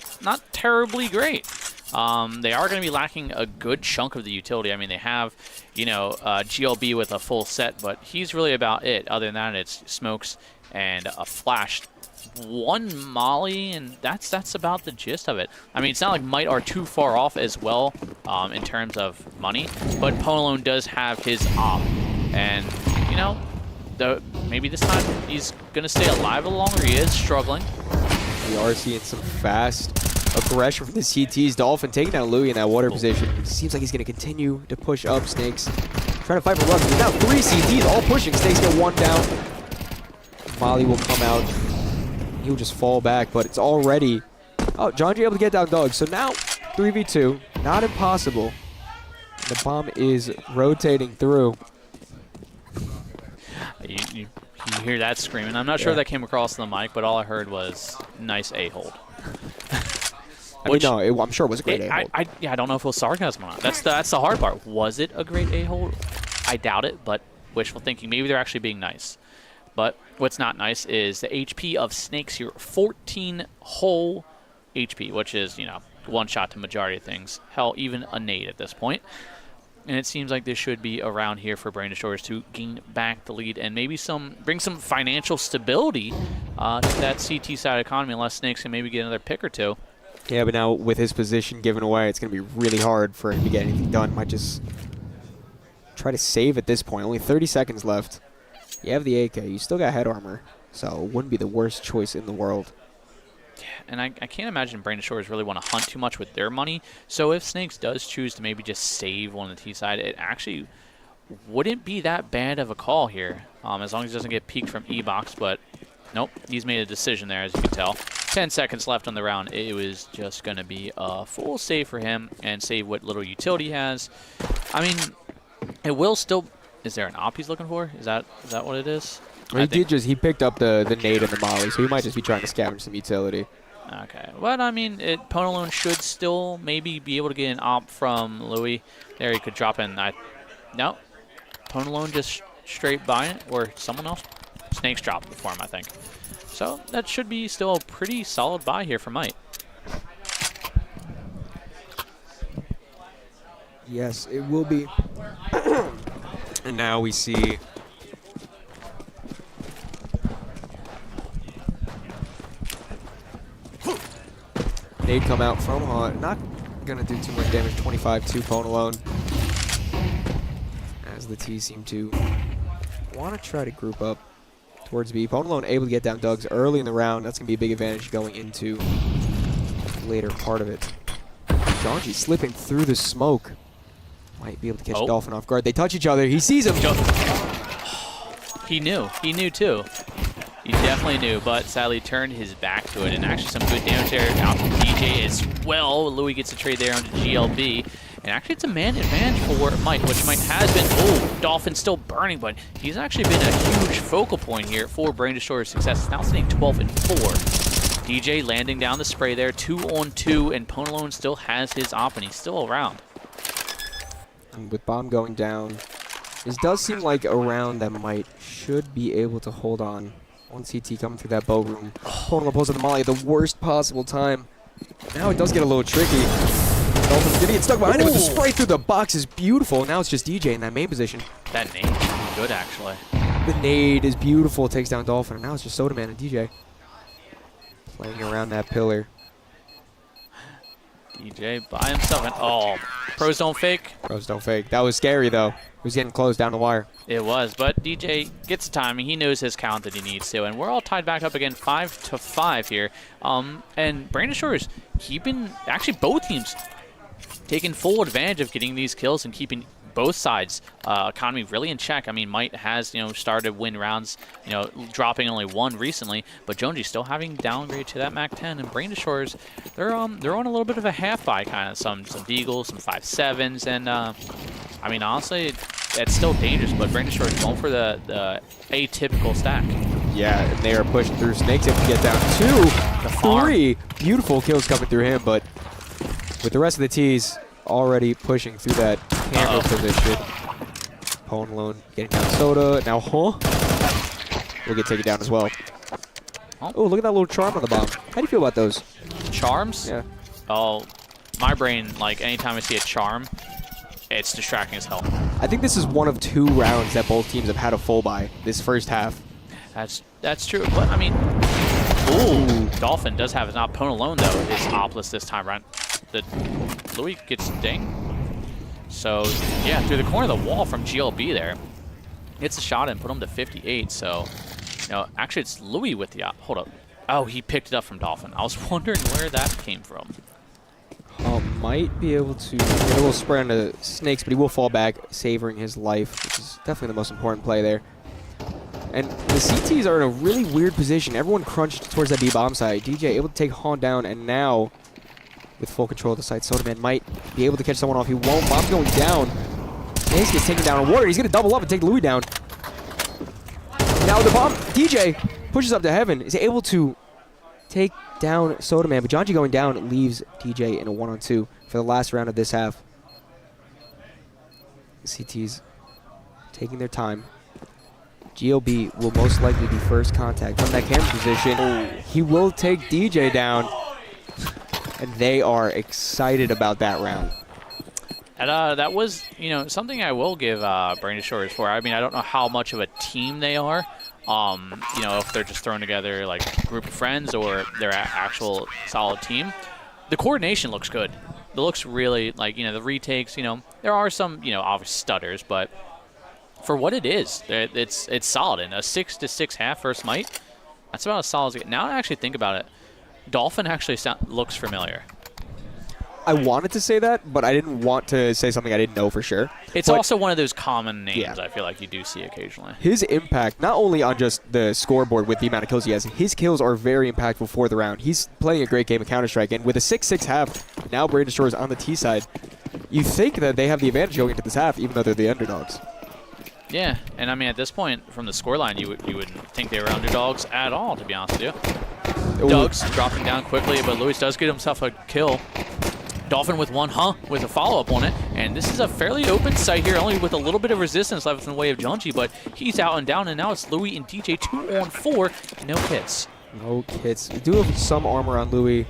terribly great. They are going to be lacking a good chunk of the utility. I mean, they have, GLB with a full set, but he's really about it. Other than that, it's smokes and a flash. One molly, and that's about the gist of it. I mean, it's not like Might are too far off as well in terms of money, but Ponelon does have his op, and maybe this time he's gonna stay alive a little longer. He is struggling. We are seeing some fast aggression from the CTs. Dolphin taking down Louis in that water position. It seems like he's gonna continue to push up. Snakes trying to fight for runs. There's now 3 CTs all pushing. Snakes get 1 down. Molly will come out. He'll just fall back, but it's already... Oh, John G able to get down Doug. So now 3v2, not impossible. The bomb is rotating through. You hear that screaming. I'm not sure if that came across the mic, but all I heard was nice a-hold. I'm sure it was a great a-hold. I don't know if it was sarcasm or not. That's the hard part. Was it a great a-hold? I doubt it, but wishful thinking. Maybe they're actually being nice. But what's not nice is the HP of Snakes here, 14 whole HP, which is, one shot to majority of things. Hell, even a nade at this point. And it seems like this should be around here for Brain Destroyers to gain back the lead and maybe bring some financial stability to that CT side economy, unless Snakes can maybe get another pick or 2. Yeah, but now with his position given away, it's going to be really hard for him to get anything done. Might just try to save at this point. Only 30 seconds left. You have the AK. You still got head armor, so it wouldn't be the worst choice in the world. Yeah, and I can't imagine Brain Destroyers really want to hunt too much with their money. So if Snakes does choose to maybe just save one of the T side, it actually wouldn't be that bad of a call here, as long as he doesn't get peeked from E-Box. But nope, he's made a decision there, as you can tell. 10 seconds left on the round. It was just going to be a full save for him and save what little utility he has. I mean, it will still... Is there an op he's looking for? Is that what it is? Well, he picked up the nade and the molly, so he might just be trying to scavenge some utility. Okay, but I mean, Ponalone should still maybe be able to get an op from Louis. There, he could drop in. No, Ponalone just straight by it, or someone else. Snakes dropped before him, I think. So that should be still a pretty solid buy here for Might. Yes, it will be. And now we see Nade come out from Haunt. Not going to do too much damage. 25 to Ponalone. As the T seem to want to try to group up towards B. Ponalone able to get down Dugs early in the round. That's going to be a big advantage going into the later part of it. Janji slipping through the smoke. Might be able to catch Dolphin off guard. They touch each other. He sees him. He knew. He knew too. He definitely knew, but sadly turned his back to it. And actually some good damage there out from DJ as well. Louis gets a trade there onto GLB. And actually it's a man advantage for Mike, which Mike has been. Oh, Dolphin still burning, but he's actually been a huge focal point here for Brain Destroyer's success. It's now sitting 12-4. DJ landing down the spray there, 2-on-2, and Ponalone still has his op, and he's still around. And with Bomb going down, this does seem like a round that Might should be able to hold on. One CT coming through that bow room. Ponalone pulls out the molly at the worst possible time. Now it does get a little tricky. Dolphin's gonna get stuck behind him, but the spray through the box is beautiful. Now it's just DJ in that main position. That nade is good, actually. The nade is beautiful, takes down Dolphin, and now it's just Soda Man and DJ playing around that pillar. DJ by himself, and pros don't fake. Pros don't fake. That was scary, though. He was getting close down the wire. It was, but DJ gets the timing. He knows his count that he needs to, and we're all tied back up again, 5-5 here. And Brain Destroyers keeping, actually both teams taking full advantage of getting these kills and keeping both sides' economy really in check. I mean, Might has, started win rounds, dropping only one recently, but Jonesy still having downgrade to that MAC-10, and Brain Destroyers, they're on a little bit of a half-buy kind of, some Deagles, some 5.7s, and I mean, honestly, it's still dangerous, but Brain Destroyers going for the atypical stack. Yeah, and they are pushing through. Snake's able to get down 2, 3. Beautiful kills coming through him, but with the rest of the T's already pushing through that camera position. Ponalone getting down Soda. Now, will get taken down as well. Oh, look at that little charm on the bomb. How do you feel about those? Charms? Yeah. Oh, my brain, like, anytime I see a charm, it's distracting as hell. I think this is one of 2 rounds that both teams have had a full buy this first half. That's true. But, I mean, ooh, Dolphin does have his op. Ponalone, though, is opless this time around. Louis gets dinged. So, yeah, through the corner of the wall from GLB there. Gets a shot and put him to 58. So, actually it's Louis with the op. Hold up. Oh, he picked it up from Dolphin. I was wondering where that came from. Might be able to get a little spray on the Snakes, but he will fall back, savoring his life, which is definitely the most important play there. And the CTs are in a really weird position. Everyone crunched towards that B-bomb side. DJ able to take Han down, and now, with full control of the site, Soda Man might be able to catch someone off. He won't. Bomb going down. Snakes gets taken down on water. He's going to double up and take Louis down. Now the bomb, DJ pushes up to heaven, is able to take down Soda Man, but Janji going down leaves DJ in a 1-on-2 for the last round of this half. The CTs taking their time. GLB will most likely be first contact from that camera position. He will take DJ down, and they are excited about that round. And that was, something I will give Brain Destroyers for. I mean, I don't know how much of a team they are. If they're just thrown together like a group of friends or they're an actual solid team. The coordination looks good. It looks really like, the retakes, there are some, obvious stutters, but for what it is, it's solid. And a 6-6 half first Might, that's about as solid as it gets. Now I actually think about it, Dolphin actually looks familiar. I wanted to say that, but I didn't want to say something I didn't know for sure. It's also one of those common names I feel like you do see occasionally. His impact, not only on just the scoreboard with the amount of kills he has, his kills are very impactful for the round. He's playing a great game of Counter-Strike, and with a 6-6 half, now Brain Destroyers on the T side, you think that they have the advantage going into this half, even though they're the underdogs. Yeah, and I mean, at this point, from the scoreline, you wouldn't think they were underdogs at all, to be honest with you. Doug's dropping down quickly, but Lewis does get himself a kill. Dolphin with one with a follow-up on it, and this is a fairly open site here, only with a little bit of resistance left in the way of Junji, but he's out and down, and now it's Louis and DJ 2 on 4, no hits. No kits. We do have some armor on Louis,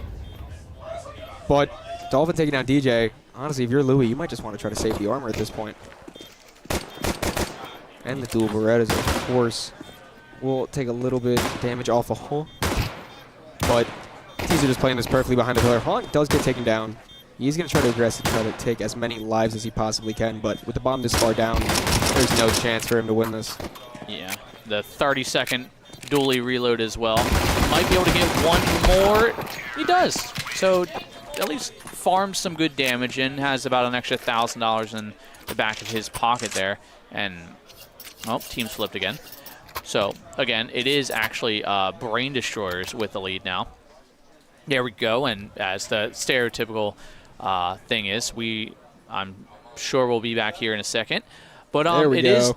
but Dolphin taking down DJ. Honestly, if you're Louis, you might just want to try to save the armor at this point. And the dual Berettas, of course, will take a little bit damage off of Hunt, but Teaser just playing this perfectly behind the pillar. Hunt does get taken down. He's going to try to aggressively try to take as many lives as he possibly can, but with the bomb this far down, there's no chance for him to win this. Yeah, the 30-second dually reload as well. Might be able to get one more. He does. So at least farms some good damage in, has about an extra $1,000 in the back of his pocket there. And, well, team's flipped again. So, again, it is actually Brain Destroyers with the lead now. There we go, and as the stereotypical thing is, I'm sure we'll be back here in a second. But there we go.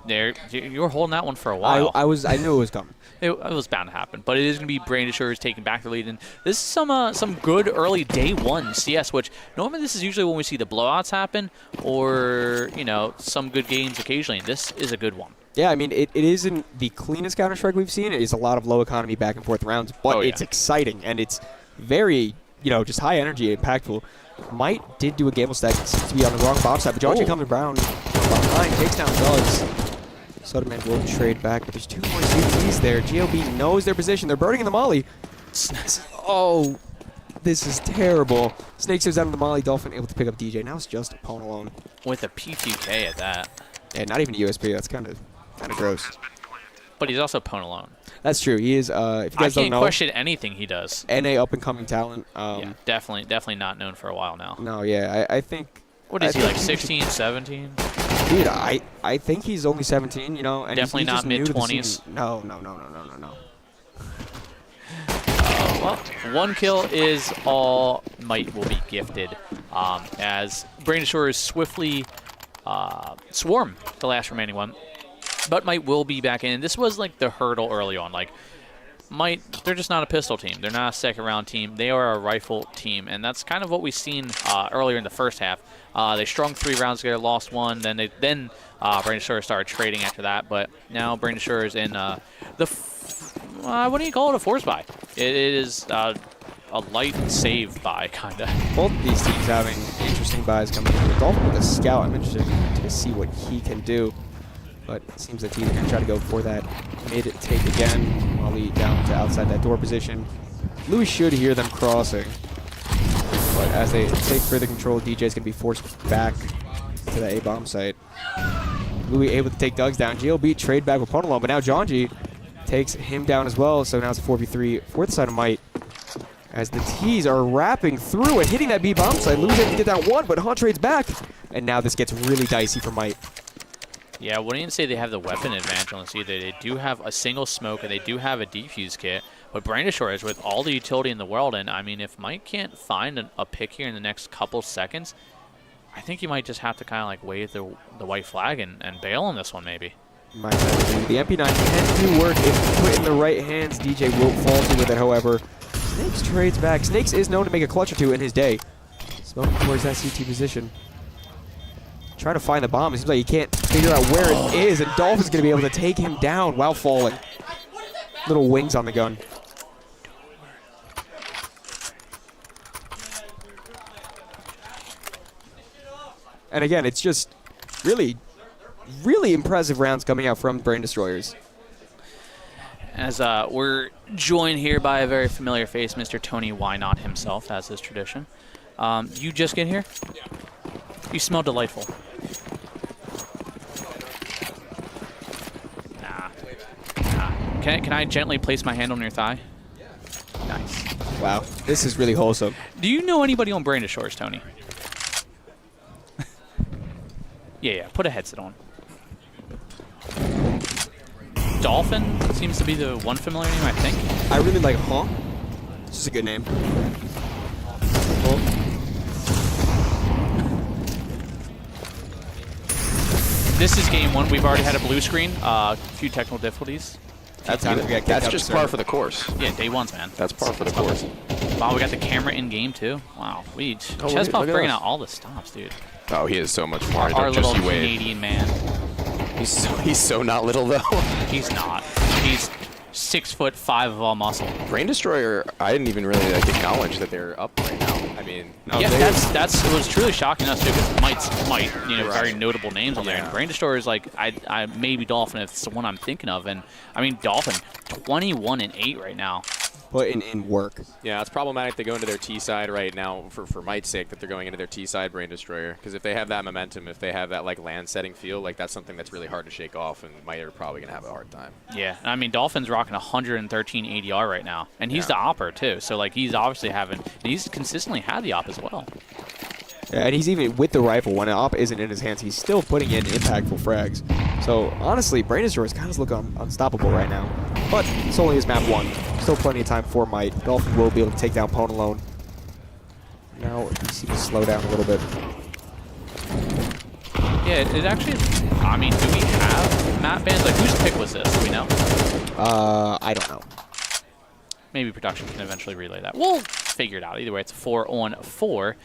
You were holding that one for a while. I knew it was coming. It was bound to happen, but it is going to be Brain Destroyers taking back the lead, and this is some good early day one CS. Which normally this is usually when we see the blowouts happen, or some good games occasionally. This is a good one. Yeah, I mean it isn't the cleanest Counter-Strike we've seen. It is a lot of low economy back and forth rounds, but it's exciting and it's very just high energy, impactful. Might did do a gamble stack, seems to be on the wrong bomb side, but Georgie comes around behind, takes down Doug's. Sodaman will trade back, but there's two more CTs there. GLB knows their position. They're burning in the molly. Oh, this is terrible. Snakes goes down to the molly. Dolphin able to pick up DJ. Now it's just Pwn alone. With a P2K at that. Yeah, not even a USP. That's kind of gross. But he's also Pwn alone. That's true. He is, if you guys don't know, I can't question anything he does. NA up-and-coming talent. Yeah, definitely not known for a while now. No, yeah, I think... What is he, like 16, 17? Dude, I think he's only 17, and definitely he's not mid-20s. No. Well, one kill is all Might will be gifted, as Brain Destroyers swiftly swarm the last remaining one. But Might will be back in. This was like the hurdle early on. Like, Might, they're just not a pistol team. They're not a second-round team. They are a rifle team, and that's kind of what we've seen earlier in the first half. They strung 3 rounds together, lost 1. Then Brain Destroyer started trading after that. But now Brain Destroyer is in what do you call it? A force buy. It is a light save buy, kind of. Both of these teams having interesting buys coming in. Dolphin with a scout. I'm interested to see what he can do. But it seems that he's going to try to go for that mid-take again. Molly down to outside that door position. Louis should hear them crossing. But as they take further control, DJ is going to be forced back to the A-bomb site. Louis able to take Doug's down. GLB trade back with Pwn alone, but now Jonji takes him down as well. So now it's a 4v3 for the side of Might. As the T's are wrapping through and hitting that B-bomb site. Louis able to get down 1, but Hunt trades back. And now this gets really dicey for Might. Yeah, I wouldn't even say they have the weapon advantage on this either. They do have a single smoke, and they do have a defuse kit. But Brain Destroyers with all the utility in the world, and I mean, if Mike can't find a pick here in the next couple seconds, I think you might just have to kind of like wave the white flag and bail on this one maybe. Might have to. The MP9 can do work if put in the right hands. DJ will falter with it, however. Snakes trades back. Snakes is known to make a clutch or two in his day. Smoking towards that CT position. Trying to find the bomb. It seems like he can't figure out where it is, and Dolphin's going to be able to take him down while falling. Little wings on the gun. And again, it's just really, really impressive rounds coming out from Brain Destroyers. As we're joined here by a very familiar face, Mr. Tony Why Not himself, as is tradition. You just get here? Yeah. You smell delightful. Nah. Can I gently place my hand on your thigh? Nice. Wow, this is really wholesome. Do you know anybody on Brain Destroyers, Tony? Yeah, put a headset on. Dolphin seems to be the one familiar name, I think. I really like Huh. It's just a good name. This is game one. We've already had a blue screen, a few technical difficulties. That's time to get kicked That's out just to par serve. for the course. Yeah, day ones, man. That's par for the course. Wow, we got the camera in game too. Wow, look Chess at- Puff look at bringing us. out all the stops, dude. Oh, he is so much more. Our little Just you wait. Canadian man. He's so not little though. He's not. He's 6'5" of all muscle. Brain Destroyer, I didn't even really acknowledge that they're up right now. I mean, Yeah, that's it was truly shocking to us too, because might very notable names on there. Yeah. And Brain Destroyer is like I maybe Dolphin if it's the one I'm thinking of, and I mean Dolphin 21-8 right now. Put in work. Yeah, it's problematic they go into their T side right now for Might's sake that they're going into their T side Brain Destroyer, because if they have that momentum, if they have that like land setting feel, like that's something that's really hard to shake off, and Might are probably gonna have a hard time. Yeah, I mean Dolphin's rocking 113 ADR right now, and he's Yeah. the opper too. So like he's obviously he's consistently had the op as well. Yeah, and he's even with the rifle. When an op isn't in his hands, he's still putting in impactful frags. So honestly, Brain Destroyer is kind of looking unstoppable right now. But it's only his map 1. Still plenty of time for Might. Dolphin will be able to take down Pwn alone. Now you see him slow down a little bit. Yeah, it actually. I mean, do we have map bans? Like whose pick was this? Do we know? I don't know. Maybe production can eventually relay that. We'll figure it out. Either way, it's 4-on-4.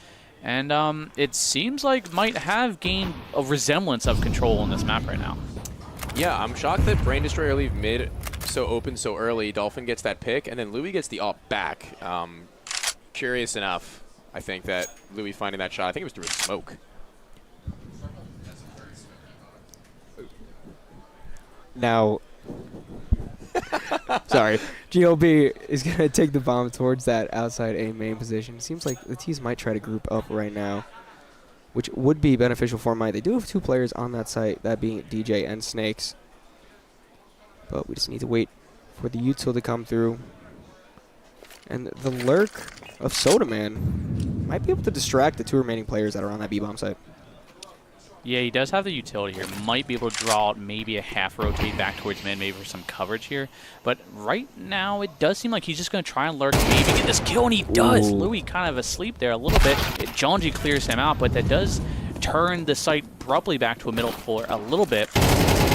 And it seems like Might have gained a resemblance of control on this map right now. Yeah, I'm shocked that Brain Destroyer leave mid so open so early. Dolphin gets that pick, and then Louis gets the op back. Curious enough, I think that Louis finding that shot, I think it was through a smoke. Now, sorry, GLB is going to take the bomb towards that outside A main position. Seems like the T's might try to group up right now, which would be beneficial for Might. They do have 2 players on that site, that being DJ and Snakes. But we just need to wait for the util to come through. And the lurk of Soda Man might be able to distract the 2 remaining players that are on that B-bomb site. Yeah, he does have the utility here. Might be able to draw out maybe a half rotate back towards mid, maybe for some coverage here. But right now, it does seem like he's just going to try and lurk, maybe get this kill, and he does. Ooh. Louis kind of asleep there a little bit. Jonji clears him out, but that does turn the site abruptly back to a middle for a little bit.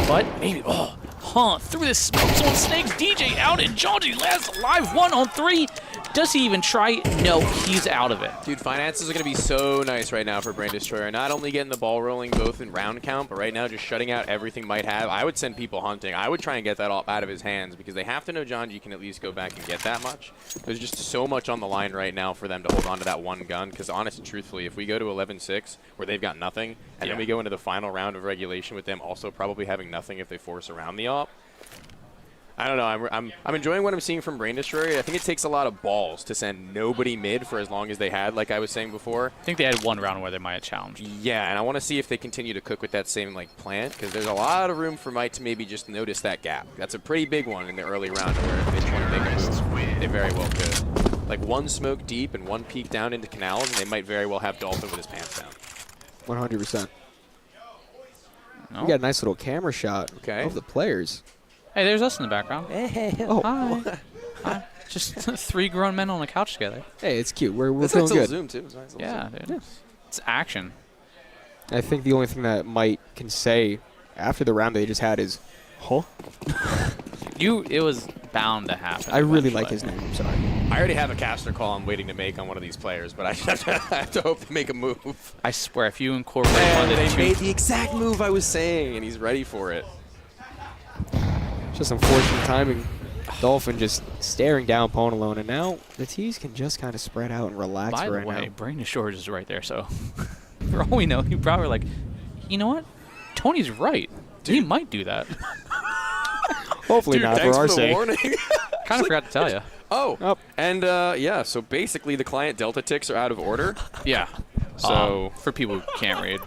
But maybe, through this smoke zone, Snakes, DJ out, and Jonji lands alive 1-on-3. Does he even try? No, he's out of it. Dude, finances are going to be so nice right now for Brain Destroyer. Not only getting the ball rolling both in round count, but right now just shutting out everything Might have. I would send people hunting. I would try and get that all out of his hands, because they have to know Jonji can at least go back and get that much. There's just so much on the line right now for them to hold on to that one gun, because honest and truthfully, if we go to 11-6 where they've got nothing, and then we go into the final round of regulation with them also probably having nothing if they force around the op, I don't know. I'm enjoying what I'm seeing from Brain Destroyer. I think it takes a lot of balls to send nobody mid for as long as they had, like I was saying before. I think they had one round where they might have challenged. Yeah, and I want to see if they continue to cook with that same like plan, because there's a lot of room for Might to maybe just notice that gap. That's a pretty big one in the early round, where if they try to make a move, they very well could. Like 1 smoke deep and 1 peek down into canals, and they might very well have Dolphin with his pants down. 100%. No? We got a nice little camera shot of the players. Hey, there's us in the background. Oh, Hi. Hi. Just 3 grown men on a couch together. hey, it's cute. We're That's feeling nice little good. zoom too. It's a nice little Yeah, zoom. dude. It's action. I think the only thing that Might can say after the round they just had is, huh? It was bound to happen. I really eventually. like his name. I'm sorry. I already have a caster call I'm waiting to make on one of these players, but I have to hope to make a move. I swear, if you incorporate one And of the they 2 made the exact move I was saying, and he's ready for it. Just unfortunate timing. Dolphin just staring down Pwn alone, and now the T's can just kind of spread out and relax By the right way, now. Brain Shores is right there, so for all we know, he probably like, you know what? Tony's right. He might do that. Hopefully Dude, not thanks for our the sake. warning. Kind of forgot to tell you. Oh, and yeah, so basically the client delta ticks are out of order. Yeah. So for people who can't read,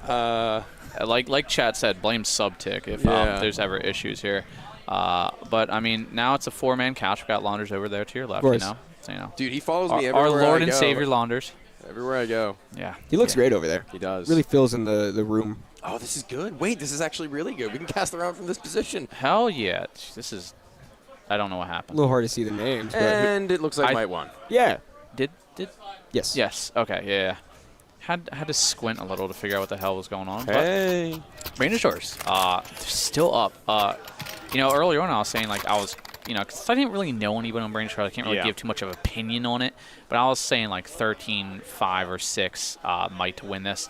like Chat said, blame subtick if Yeah. there's ever issues here. But I mean, now it's a 4-man couch. We've got Launders over there to your left. Of course. So, dude, he follows me our everywhere Lord I and go. Savior Launders. Everywhere I go. Yeah. He looks great over there. He does. Really fills in the room. Oh, this is good. Wait, this is actually really good. We can cast around from this position. Hell yeah. This is. I don't know what A happened. little hard to see the names, but And it looks like I- Might won. yeah. Did. Yes. Yes. Okay. Yeah. Had to squint a little to figure out what the hell was going on. Hey. But Brain Shores, still up. Earlier on I was saying like I was you know, because I didn't really know anyone on Brain Destroyer, I can't really give too much of an opinion on it. But I was saying like 13-5 or 6 might to win this,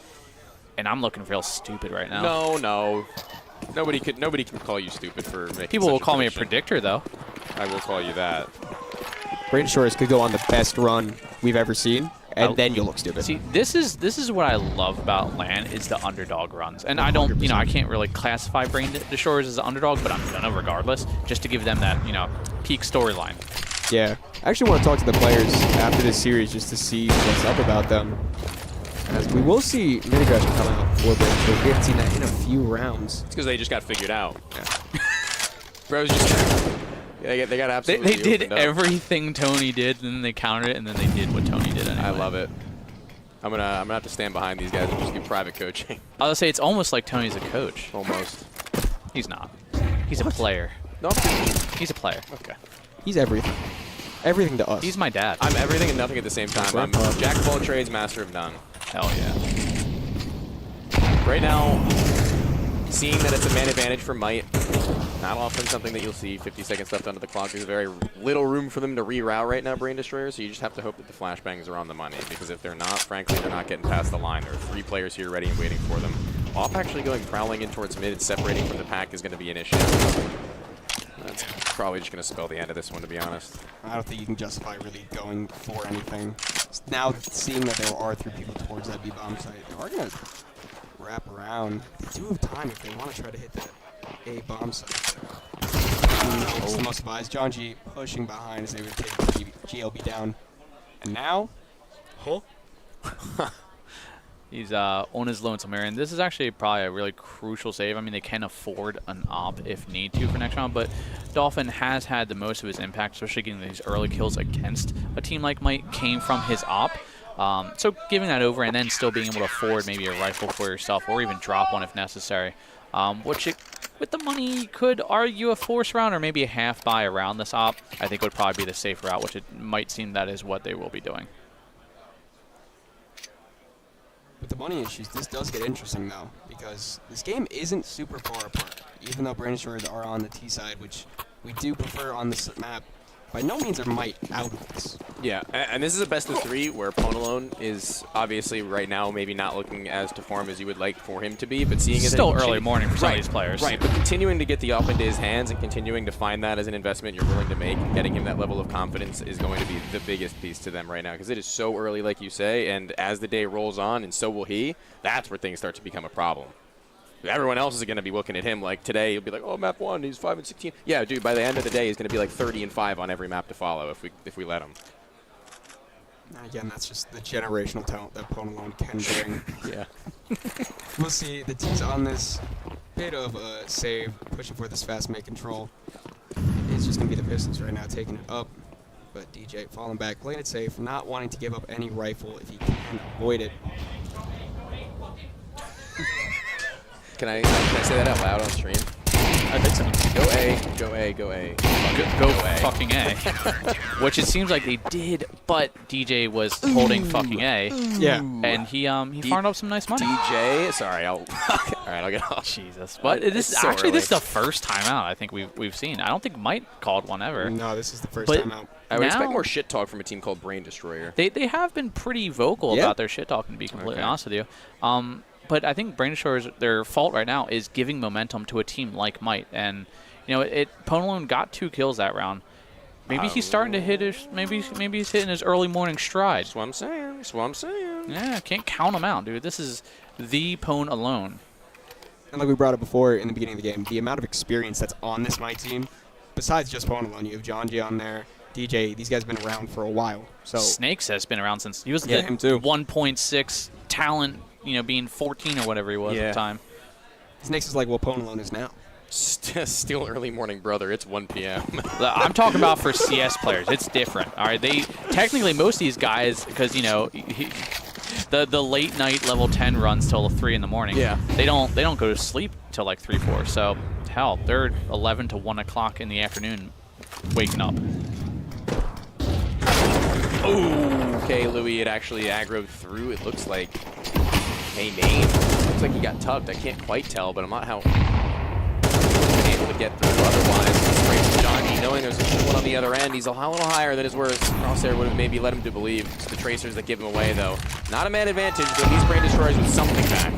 and I'm looking real stupid right now. No. Nobody can call you stupid for making People will such call me a prediction. predictor, though. I will call you that. Brain Destroyers could go on the best run we've ever seen, and then you'll look stupid. See, this is what I love about LAN is the underdog runs, and I don't, you know, I can't really classify Brain Destroyers as an underdog, but I'm gonna regardless, just to give them that, you know, peak storyline. Yeah. I actually want to talk to the players after this series just to see what's up about them. As we will see mid aggression coming up for Brain Destroyers. We haven't seen that in a few rounds. It's because they just got figured out. Yeah. Bros just they got absolutely. They did opened up. everything Tony did, and then they countered it, and then they did what Tony did anyway. I love it. I'm gonna have to stand behind these guys and just do private coaching. I would say it's almost like Tony's a coach. Almost. He's not. He's a player. No, I'm He's a player. okay. He's everything. Everything to us. He's my dad. I'm everything and nothing at the same time. I'm jack of all trades, master of none. Hell yeah. Right now, seeing that it's a man advantage for Might, not often something that you'll see. 50 seconds left under the clock. There's very little room for them to reroute right now, Brain Destroyer, so you just have to hope that the flashbangs are on the money, because if they're not, frankly, they're not getting past the line. There are 3 players here ready and waiting for them. Off actually going prowling in towards mid and separating from the pack is going to be an issue. That's probably just going to spell the end of this one, to be honest. I don't think you can justify really going for anything. Now, seeing that there are 3 people towards that B-bomb site, they are going to wrap around. They do have time if they want to try to hit that A-bomb site. No, it's the most advised. John G pushing behind as they would take the GLB down. And now, He's on his lonesome here, and this is actually probably a really crucial save. I mean, they can afford an op if need to for next round, but Dolphin has had the most of his impact, especially getting these early kills against a team like Might came from his op. So giving that over and then still being able to afford maybe a rifle for yourself or even drop one if necessary, which with the money could argue a force round or maybe a half buy around this op, I think would probably be the safe route, which it might seem that is what they will be doing. with the money issues, this does get interesting, though, because this game isn't super far apart. Even though Brain Destroyers are on the T side, which we do prefer on this map, by no means are Might out of this. Yeah, and this is a best of 3 where Ponalone is obviously right now maybe not looking as to form as you would like for him to be, but seeing as still early morning for some of these players. Right, but continuing to get the up into his hands and continuing to find that as an investment you're willing to make, and getting him that level of confidence is going to be the biggest piece to them right now, because it is so early, like you say, and as the day rolls on, and so will he, that's where things start to become a problem. Everyone else is going to be looking at him like today. He'll be like, "Oh, map 1, he's 5 and 16." Yeah, dude. By the end of the day, he's going to be like 30 and 5 on every map to follow if we let him. Again, that's just the generational talent that Ponalone can bring. Yeah. We'll see. The T's on this bit of a save, pushing for this fast make control. It's just going to be the Pistons right now taking it up. But DJ falling back, playing it safe, not wanting to give up any rifle if he can avoid it. Can I say that out loud on stream? I think so. Go A, go A, go A. Go fucking A. Which it seems like they did, but DJ was holding fucking A. Yeah. And he farmed up some nice money. DJ, sorry, all right, I'll get off. Jesus. But this so actually early. this is the first time out I think we've seen. I don't think Mike called one ever. No, this is the first But- time out. I would expect Now- more shit talk from a team called Brain Destroyer. They have been pretty vocal Yeah. about their shit talking, to be completely Okay. honest with you. But I think Brain Destroyers, their fault right now is giving momentum to a team like Might, and you know Ponalone got 2 kills that round. Maybe he's starting to hit his maybe he's hitting his early morning stride. That's what I'm saying. That's what I'm saying. Yeah, can't count him out, dude. This is the Pone alone. And like we brought up before in the beginning of the game, the amount of experience that's on this Might team, besides just Ponalone, you have John G on there, DJ, these guys have been around for a while. So Snakes has been around since he was Yeah, the him too. 1.6 talent, you know, being 14 or whatever he was at the time. Snakes is like what Ponalone is now. Still early morning, brother. It's 1 p.m. I'm talking about for CS players. It's different. All right, they technically most of these guys, because you know, the late night level 10 runs till 3 in the morning. Yeah. They don't go to sleep till like 3, 4. So hell, they're 11 to 1 o'clock in the afternoon, waking up. Okay, Louis, it actually aggroed through. It looks like a name. Looks like he got tugged. I can't quite tell, but I'm not how able to get through otherwise. breaks from Johnny, knowing there's a one on the other end. He's a little higher than his worst. Crosshair would have maybe led him to believe. It's the tracers that give him away, though. Not a man advantage, but these Brain Destroyers with something back.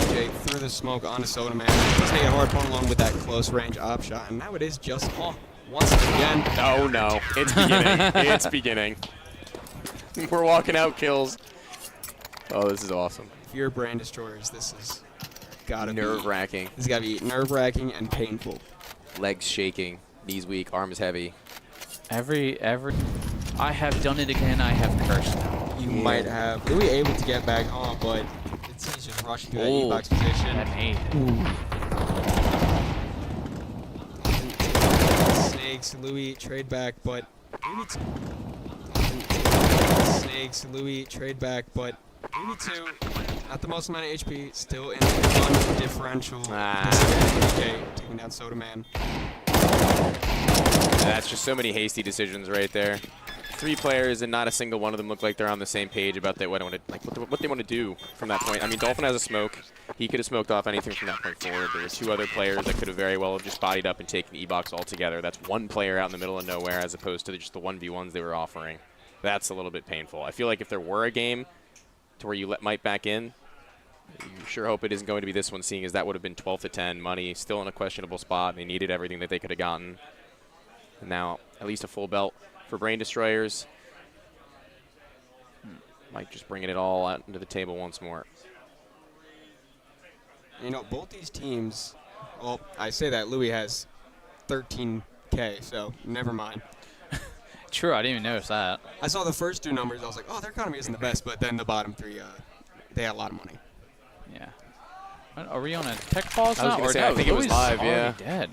Jake threw the smoke onto Soda Man. Does make it hard pulling along with that close range op shot, and now it is just once again. No, it's beginning. It's beginning. We're walking out kills. Oh, this is awesome. If you're Brain Destroyers, this is gotta be Nerve-wracking. This has gotta be nerve-wracking and painful. Legs shaking, knees weak, arms heavy. Every I have done it again. I have cursed. You might have. Louis able to get back on, but he's just rushing through that E-box position. That made. Snakes, Louis trade back, but maybe two. Snakes, Louis trade back, but maybe two. Not the most amount of HP, still in the one differential. Okay, taking down Soda Man. That's just so many hasty decisions right there. 3 players and not a single one of them look like they're on the same page about what they want to do from that point. I mean, Dolphin has a smoke. He could have smoked off anything from that point forward. There were 2 other players that could have very well have just bodied up and taken E-box altogether. That's 1 player out in the middle of nowhere as opposed to just the 1v1s they were offering. That's a little bit painful. I feel like if there were a game to where you let Mike back in, you sure hope it isn't going to be this one, seeing as that would have been 12-10. Money still in a questionable spot. They needed everything that they could have gotten. And now at least a full belt for Brain Destroyers. Mike just bringing it all out into the table once more. You know, both these teams, well, I say that Louis has 13K, so never mind. True, I didn't even notice that. I saw the first 2 numbers, I was like, oh, their economy isn't the best, but then the bottom 3, they had a lot of money. Yeah. Are we on a tech pause I was now? gonna say, I think it was Louis live, already yeah. dead.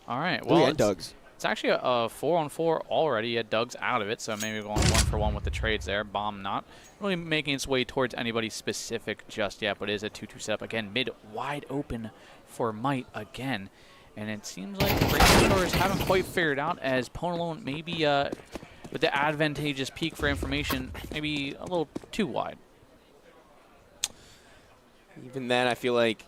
All right. Louis Well, and Doug's. it's actually a 4-on-4 already. Yeah, Doug's out of it, so maybe going 1-for-1 with the trades there. Bomb not really making its way towards anybody specific just yet, but it is a 2-2 setup. Again, mid wide open for Might again. And it seems like Brain Destroyers haven't quite figured out as Ponalone maybe with the advantageous peak for information, maybe a little too wide. Even then, I feel like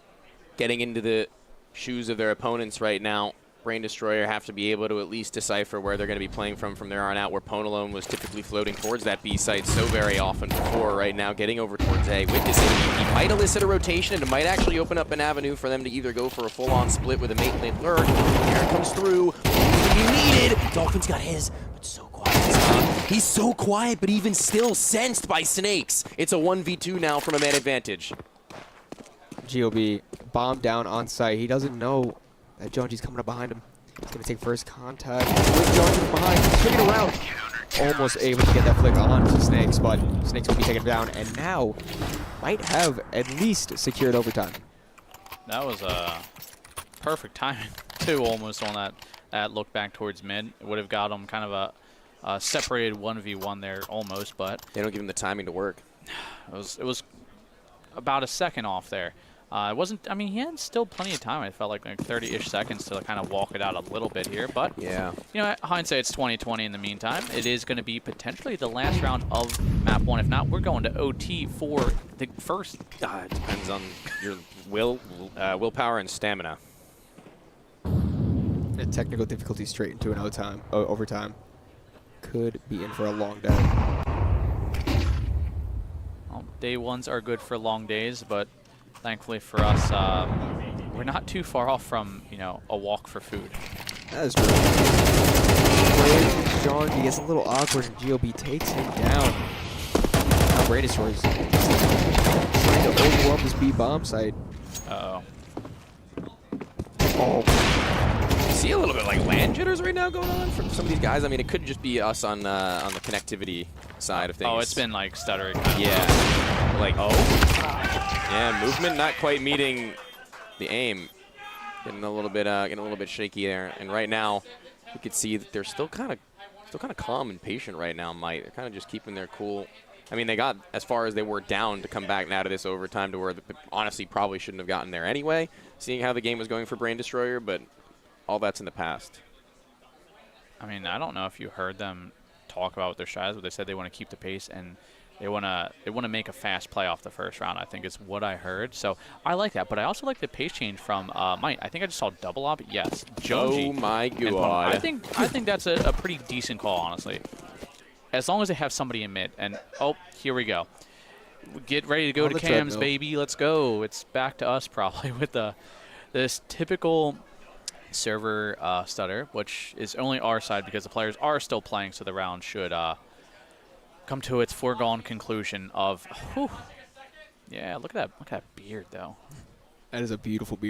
getting into the shoes of their opponents right now, Brain Destroyer have to be able to at least decipher where they're going to be playing from there on out, where Ponalone was typically floating towards that B site so very often before. Right now, getting over towards A. Witnessing, he might elicit a rotation, and it might actually open up an avenue for them to either go for a full-on split with a mate lane lurk. There it comes through. You needed. Dolphin's got his, but so quiet. He's so quiet, but even still sensed by Snakes. It's a 1v2 now from a man advantage. GOB bomb down on site. He doesn't know that Jonji's coming up behind him. He's going to take first contact with Jonji from behind. Swinging around. Almost able to get that flick on to Snakes, but Snakes will be taken down, and now might have at least secured overtime. That was perfect timing, too, almost on that look back towards mid. It would have got him kind of a separated 1v1 there almost, but They don't give him the timing to work. it was about a second off there. It wasn't, I mean, he had still plenty of time. I felt like 30-ish seconds to kind of walk it out a little bit here. But, Yeah. you know, hindsight's 20/20 in the meantime. It is going to be potentially the last round of map 1. If not, we're going to OT for the first. It depends on your willpower and stamina. A technical difficulty straight into an overtime. Could be in for a long day. Well, day 1s are good for long days, but thankfully for us, we're not too far off from, you know, a walk for food. That is true. Jonji gets a little awkward and GOB takes him down. Now Brain Destroyers trying to overwhelm this B bomb site. Uh-oh. Oh, See a little bit like land jitters right now going on from some of these guys. I mean, it could just be us on the connectivity side of things. Oh, it's been like stuttering. Kind of. Yeah. Like, yeah, movement not quite meeting the aim. Getting a little bit shaky there. And right now, you can see that they're still kind of calm and patient right now, Mike. They're kind of just keeping their cool. I mean, they got as far as they were down to come back now to this overtime to where they honestly probably shouldn't have gotten there anyway, seeing how the game was going for Brain Destroyer, but all that's in the past. I mean, I don't know if you heard them talk about what their strategy is, but they said they want to keep the pace and they want to make a fast play off the first round, I think is what I heard. So I like that, but I also like the pace change from Might. I think I just saw double op. Yes, Joji. Oh my and Boom. god. I think that's a pretty decent call, honestly. As long as they have somebody in mid. And oh, here we go. Get ready to go On to the cams, treadmill. baby. Let's go. It's back to us probably with this typical server stutter, which is only our side because the players are still playing, so the round should come to its foregone conclusion of, whew. Yeah, look at that beard, though. That is a beautiful beard.